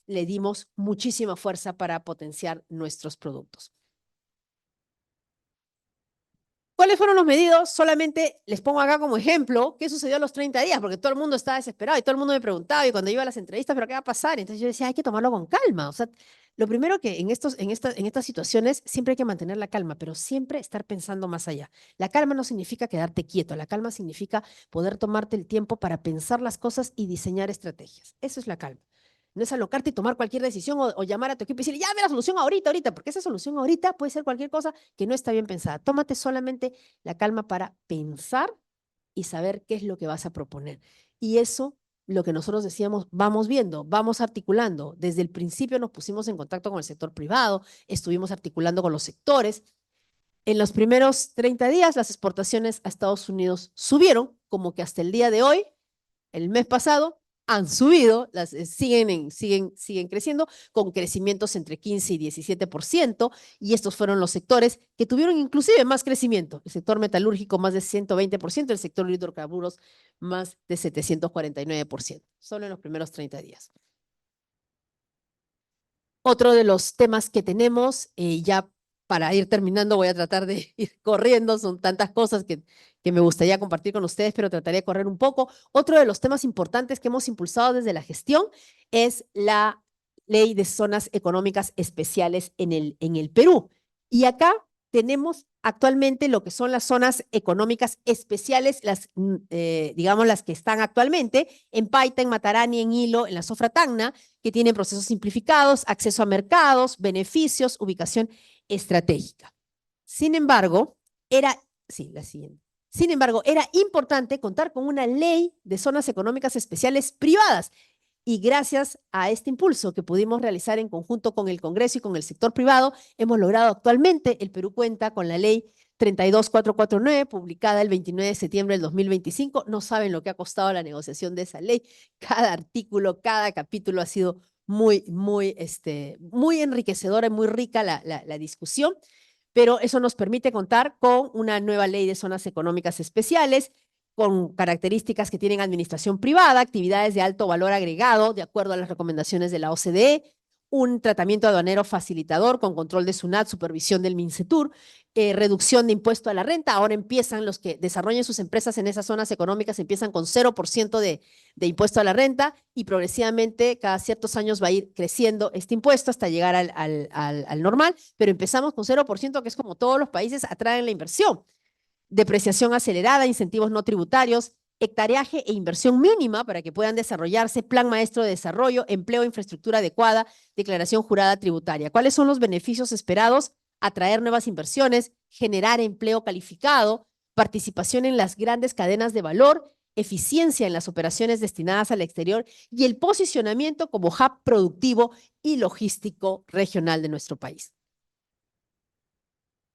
le dimos muchísima fuerza para potenciar nuestros productos. ¿Cuáles fueron los medidos? Solamente les pongo acá como ejemplo qué sucedió a los 30 días, porque todo el mundo estaba desesperado y todo el mundo me preguntaba, y cuando iba a las entrevistas, ¿pero qué va a pasar? Entonces yo decía, hay que tomarlo con calma. O sea, lo primero que en estas situaciones siempre hay que mantener la calma, pero siempre estar pensando más allá. La calma no significa quedarte quieto, la calma significa poder tomarte el tiempo para pensar las cosas y diseñar estrategias. Eso es la calma. No es alocarte y tomar cualquier decisión o llamar a tu equipo y decirle, ya ve la solución ahorita, porque esa solución ahorita puede ser cualquier cosa que no está bien pensada. Tómate solamente la calma para pensar y saber qué es lo que vas a proponer. Y eso, lo que nosotros decíamos, vamos viendo, vamos articulando. Desde el principio nos pusimos en contacto con el sector privado, estuvimos articulando con los sectores. En los primeros 30 días, las exportaciones a Estados Unidos subieron, como que hasta el día de hoy, el mes pasado, han subido, siguen creciendo, con crecimientos entre 15 y 17%, y estos fueron los sectores que tuvieron inclusive más crecimiento. El sector metalúrgico más de 120%, el sector hidrocarburos más de 749%, solo en los primeros 30 días. Otro de los temas que tenemos, ya para ir terminando, voy a tratar de ir corriendo, son tantas cosas que me gustaría compartir con ustedes, pero trataré de correr un poco. Otro de los temas importantes que hemos impulsado desde la gestión es la Ley de Zonas Económicas Especiales en el Perú. Y acá tenemos actualmente lo que son las zonas económicas especiales, digamos las que están actualmente en Paita, en Matarani, en Hilo, en la Zofra Tacna, que tienen procesos simplificados, acceso a mercados, beneficios, ubicación estratégica. Sin embargo, era importante contar con una ley de zonas económicas especiales privadas. Y gracias a este impulso que pudimos realizar en conjunto con el Congreso y con el sector privado, hemos logrado actualmente, el Perú cuenta con la ley 32449, publicada el 29 de septiembre del 2025. No saben lo que ha costado la negociación de esa ley. Cada artículo, cada capítulo ha sido muy enriquecedora y muy rica la discusión, pero eso nos permite contar con una nueva ley de zonas económicas especiales, con características que tienen administración privada, actividades de alto valor agregado, de acuerdo a las recomendaciones de la OCDE, un tratamiento aduanero facilitador con control de SUNAT, supervisión del MINCETUR, reducción de impuesto a la renta. Ahora empiezan los que desarrollen sus empresas en esas zonas económicas, empiezan con 0% de impuesto a la renta y progresivamente cada ciertos años va a ir creciendo este impuesto hasta llegar al normal, pero empezamos con 0%, que es como todos los países atraen la inversión. Depreciación acelerada, incentivos no tributarios, hectareaje e inversión mínima para que puedan desarrollarse, plan maestro de desarrollo, empleo e infraestructura adecuada, declaración jurada tributaria. ¿Cuáles son los beneficios esperados? Atraer nuevas inversiones, generar empleo calificado, participación en las grandes cadenas de valor, eficiencia en las operaciones destinadas al exterior y el posicionamiento como hub productivo y logístico regional de nuestro país.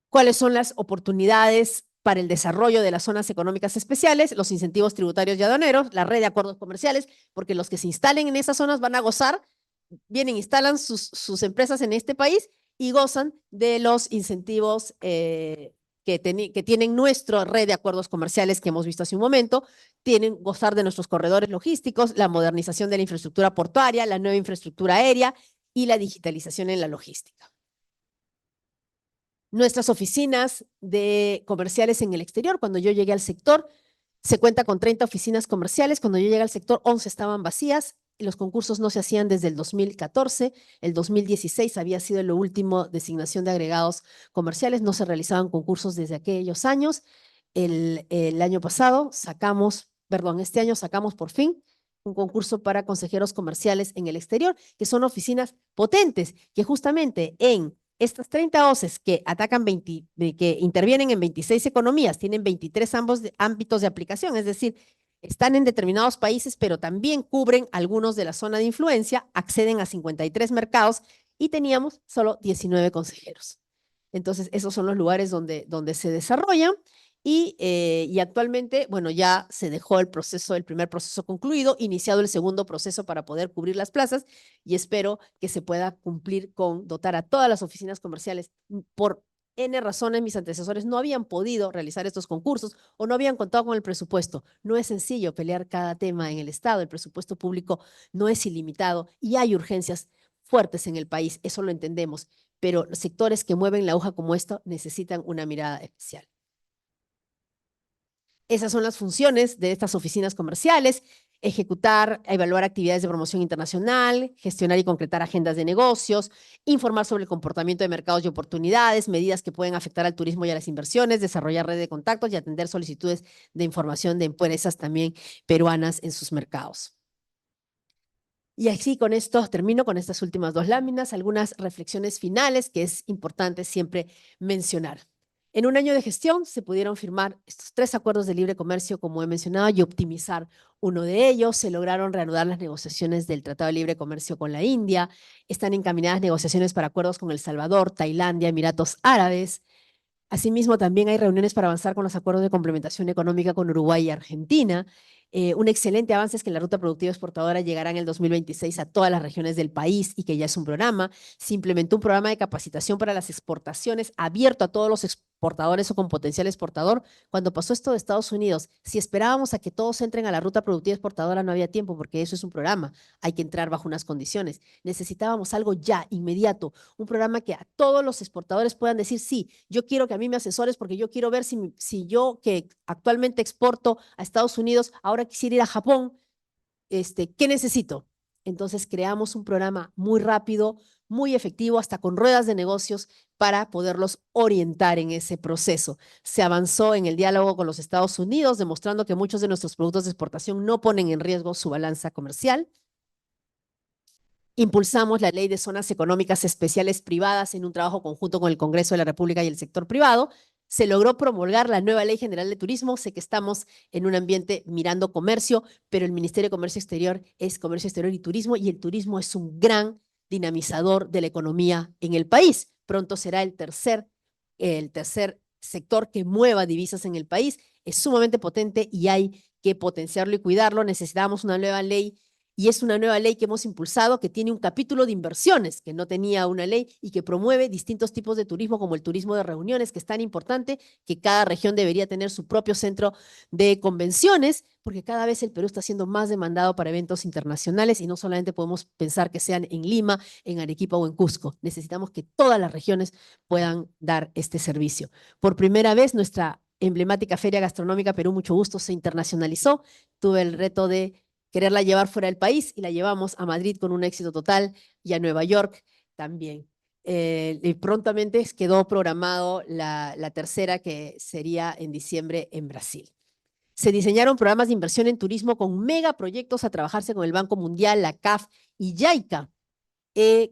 ¿Cuáles son las oportunidades para el desarrollo de las zonas económicas especiales, los incentivos tributarios y aduaneros, la red de acuerdos comerciales, porque los que se instalen en esas zonas van a gozar, vienen, instalan sus empresas en este país y gozan de los incentivos que tienen nuestra red de acuerdos comerciales que hemos visto hace un momento, tienen gozar de nuestros corredores logísticos, la modernización de la infraestructura portuaria, la nueva infraestructura aérea y la digitalización en la logística. Nuestras oficinas de comerciales en el exterior, cuando yo llegué al sector, se cuenta con 30 oficinas comerciales. Cuando yo llegué al sector, 11 estaban vacías. Y los concursos no se hacían desde el 2014. El 2016 había sido lo último designación de agregados comerciales. No se realizaban concursos desde aquellos años. El año pasado este año sacamos por fin un concurso para consejeros comerciales en el exterior, que son oficinas potentes, que justamente en estas 30 OCEs que que intervienen en 26 economías, tienen 23 ámbitos de aplicación, es decir, están en determinados países, pero también cubren algunos de la zona de influencia, acceden a 53 mercados y teníamos solo 19 consejeros. Entonces, esos son los lugares donde se desarrollan. Y actualmente, bueno, ya se dejó el primer proceso concluido, iniciado el segundo proceso para poder cubrir las plazas, y espero que se pueda cumplir con dotar a todas las oficinas comerciales. Por N razones, mis antecesores no habían podido realizar estos concursos o no habían contado con el presupuesto. No es sencillo pelear cada tema en el Estado, el presupuesto público no es ilimitado y hay urgencias fuertes en el país, eso lo entendemos, pero los sectores que mueven la aguja como esto necesitan una mirada especial. Esas son las funciones de estas oficinas comerciales: ejecutar, evaluar actividades de promoción internacional, gestionar y concretar agendas de negocios, informar sobre el comportamiento de mercados y oportunidades, medidas que pueden afectar al turismo y a las inversiones, desarrollar red de contactos y atender solicitudes de información de empresas también peruanas en sus mercados. Y así con esto termino con estas últimas 2 láminas, algunas reflexiones finales que es importante siempre mencionar. En un año de gestión se pudieron firmar estos 3 acuerdos de libre comercio, como he mencionado, y optimizar uno de ellos. Se lograron reanudar las negociaciones del Tratado de Libre Comercio con la India. Están encaminadas negociaciones para acuerdos con El Salvador, Tailandia, Emiratos Árabes. Asimismo, también hay reuniones para avanzar con los acuerdos de complementación económica con Uruguay y Argentina. Un excelente avance es que la ruta productiva exportadora llegará en el 2026 a todas las regiones del país y que ya es un programa. Se implementó un programa de capacitación para las exportaciones abierto a todos los exportadores o con potencial exportador. Cuando pasó esto de Estados Unidos, si esperábamos a que todos entren a la ruta productiva exportadora, no había tiempo, porque eso es un programa. Hay que entrar bajo unas condiciones. Necesitábamos algo ya, inmediato, un programa que a todos los exportadores puedan decir: sí, yo quiero que a mí me asesores porque yo quiero ver si yo, que actualmente exporto a Estados Unidos, ahora quisiera ir a Japón, ¿qué necesito? Entonces creamos un programa muy rápido, muy efectivo, hasta con ruedas de negocios, para poderlos orientar en ese proceso. Se avanzó en el diálogo con los Estados Unidos, demostrando que muchos de nuestros productos de exportación no ponen en riesgo su balanza comercial. Impulsamos la Ley de Zonas Económicas Especiales Privadas en un trabajo conjunto con el Congreso de la República y el sector privado. Se logró promulgar la nueva Ley General de Turismo. Sé que estamos en un ambiente mirando comercio, pero el Ministerio de Comercio Exterior es Comercio Exterior y Turismo, y el turismo es un gran dinamizador de la economía en el país. Pronto será el tercer sector que mueva divisas en el país. Es sumamente potente y hay que potenciarlo y cuidarlo. Necesitamos una nueva ley. Y es una nueva ley que hemos impulsado, que tiene un capítulo de inversiones, que no tenía una ley, y que promueve distintos tipos de turismo, como el turismo de reuniones, que es tan importante que cada región debería tener su propio centro de convenciones, porque cada vez el Perú está siendo más demandado para eventos internacionales, y no solamente podemos pensar que sean en Lima, en Arequipa o en Cusco. Necesitamos que todas las regiones puedan dar este servicio. Por primera vez, nuestra emblemática Feria Gastronómica Perú Mucho Gusto se internacionalizó. Tuve el reto de quererla llevar fuera del país y la llevamos a Madrid con un éxito total, y a Nueva York también. Y prontamente quedó programado la tercera, que sería en diciembre en Brasil. Se diseñaron programas de inversión en turismo con megaproyectos a trabajarse con el Banco Mundial, la CAF y JICA,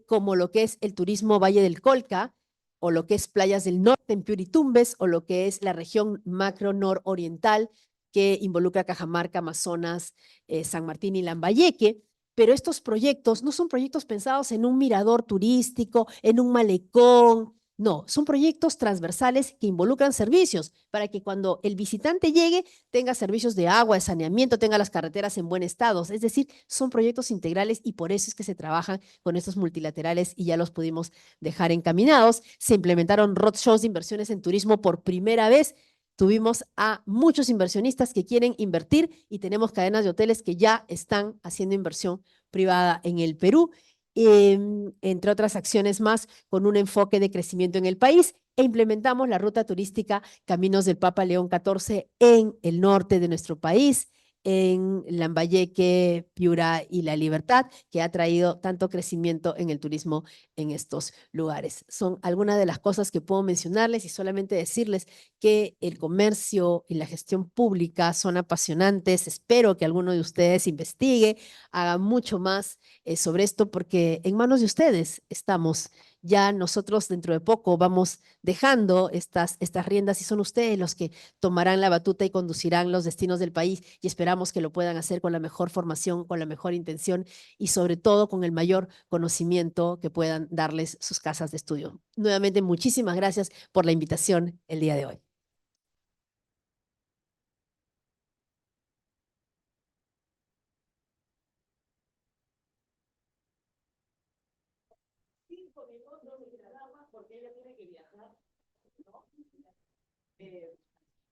como lo que es el turismo Valle del Colca, o lo que es Playas del Norte en Piuritumbes, o lo que es la región macro nororiental, que involucra Cajamarca, Amazonas, San Martín y Lambayeque. Pero estos proyectos no son proyectos pensados en un mirador turístico, en un malecón, No, son proyectos transversales que involucran servicios para que cuando el visitante llegue tenga servicios de agua, de saneamiento, tenga las carreteras en buen estado. Es decir, son proyectos integrales y por eso es que se trabajan con estos multilaterales y ya los pudimos dejar encaminados. Se implementaron roadshows de inversiones en turismo por primera vez. Tuvimos a muchos inversionistas que quieren invertir y tenemos cadenas de hoteles que ya están haciendo inversión privada en el Perú, entre otras acciones más, con un enfoque de crecimiento en el país, e implementamos la ruta turística Caminos del Papa León XIV en el norte de nuestro país, en Lambayeque, Piura y La Libertad, que ha traído tanto crecimiento en el turismo en estos lugares. Son algunas de las cosas que puedo mencionarles y solamente decirles que el comercio y la gestión pública son apasionantes. Espero que alguno de ustedes investigue, haga mucho más sobre esto, porque en manos de ustedes estamos. Ya nosotros dentro de poco vamos dejando estas riendas y son ustedes los que tomarán la batuta y conducirán los destinos del país y esperamos que lo puedan hacer con la mejor formación, con la mejor intención y sobre todo con el mayor conocimiento que puedan darles sus casas de estudio. Nuevamente, muchísimas gracias por la invitación el día de hoy.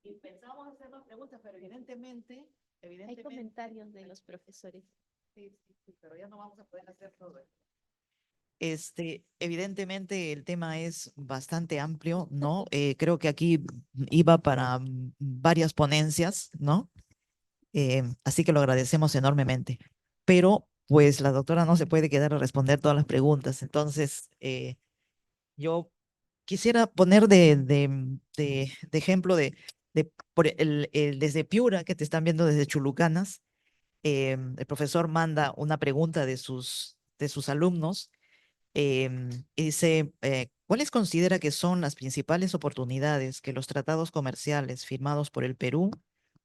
Y pensábamos hacer dos preguntas, pero evidentemente, Hay comentarios de los profesores. sí, pero ya no vamos a poder hacer todo. Evidentemente el tema es bastante amplio, ¿no? Creo que aquí iba para varias ponencias, ¿no? Así que lo agradecemos enormemente. Pero, pues, la doctora no se puede quedar a responder todas las preguntas. Entonces, yo quisiera poner de ejemplo desde Piura, que te están viendo desde Chulucanas, el profesor manda una pregunta de sus alumnos y dice, ¿cuáles considera que son las principales oportunidades que los tratados comerciales firmados por el Perú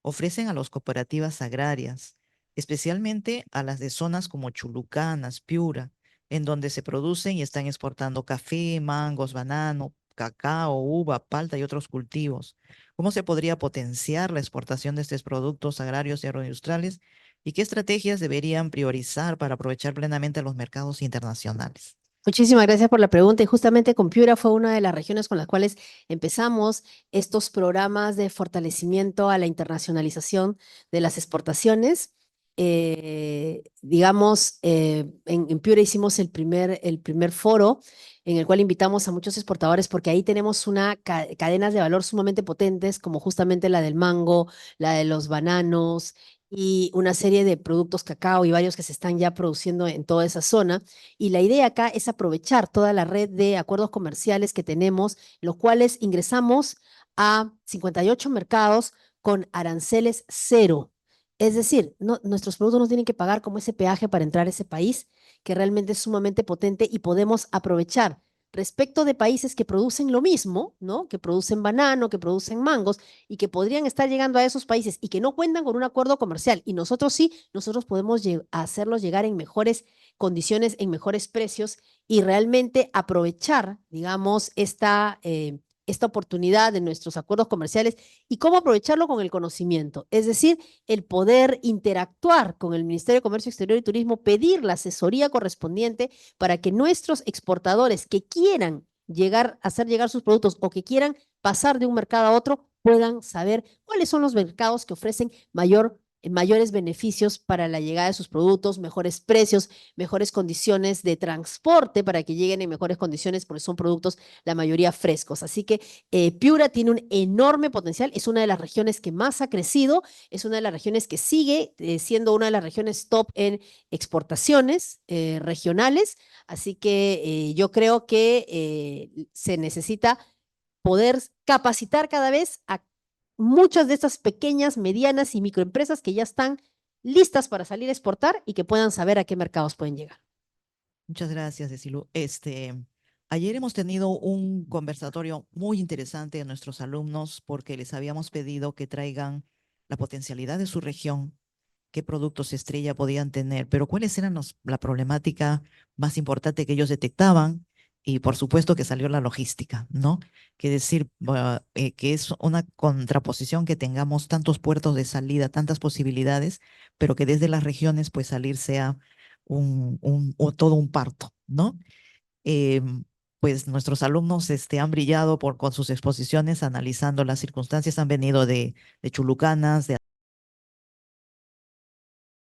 ofrecen a las cooperativas agrarias, especialmente a las de zonas como Chulucanas, Piura, en donde se producen y están exportando café, mangos, banano, cacao, uva, palta y otros cultivos? ¿Cómo se podría potenciar la exportación de estos productos agrarios y agroindustriales? ¿Y qué estrategias deberían priorizar para aprovechar plenamente los mercados internacionales? Muchísimas gracias por la pregunta y justamente con Piura fue una de las regiones con las cuales empezamos estos programas de fortalecimiento a la internacionalización de las exportaciones. Digamos, en Piura hicimos el primer foro en el cual invitamos a muchos exportadores porque ahí tenemos cadenas de valor sumamente potentes como justamente la del mango, la de los bananos y una serie de productos cacao y varios que se están ya produciendo en toda esa zona. Y la idea acá es aprovechar toda la red de acuerdos comerciales que tenemos, los cuales ingresamos a 58 mercados con aranceles cero. Es decir, nuestros productos no tienen que pagar como ese peaje para entrar a ese país, que realmente es sumamente potente y podemos aprovechar respecto de países que producen lo mismo, ¿no? Que producen banano, que producen mangos y que podrían estar llegando a esos países y que no cuentan con un acuerdo comercial. Y nosotros sí, nosotros podemos hacerlos llegar en mejores condiciones, en mejores precios y realmente aprovechar, digamos, esta oportunidad de nuestros acuerdos comerciales y cómo aprovecharlo con el conocimiento. Es decir, el poder interactuar con el Ministerio de Comercio Exterior y Turismo, pedir la asesoría correspondiente para que nuestros exportadores que quieran hacer llegar sus productos o que quieran pasar de un mercado a otro puedan saber cuáles son los mercados que ofrecen mayores beneficios para la llegada de sus productos, mejores precios, mejores condiciones de transporte para que lleguen en mejores condiciones porque son productos la mayoría frescos. Así que Piura tiene un enorme potencial, es una de las regiones que más ha crecido, es una de las regiones que sigue siendo una de las regiones top en exportaciones regionales. Así que yo creo que se necesita poder capacitar cada vez a muchas de estas pequeñas, medianas y microempresas que ya están listas para salir a exportar y que puedan saber a qué mercados pueden llegar. Muchas gracias, Desilu. Ayer hemos tenido un conversatorio muy interesante de nuestros alumnos porque les habíamos pedido que traigan la potencialidad de su región, qué productos estrella podían tener, pero cuáles eran la problemática más importante que ellos detectaban Y por supuesto que salió la logística, ¿no? Que decir que es una contraposición que tengamos tantos puertos de salida, tantas posibilidades, pero que desde las regiones pues salir sea o todo un parto, ¿no? Pues nuestros alumnos han brillado con sus exposiciones analizando las circunstancias, han venido de Chulucanas, de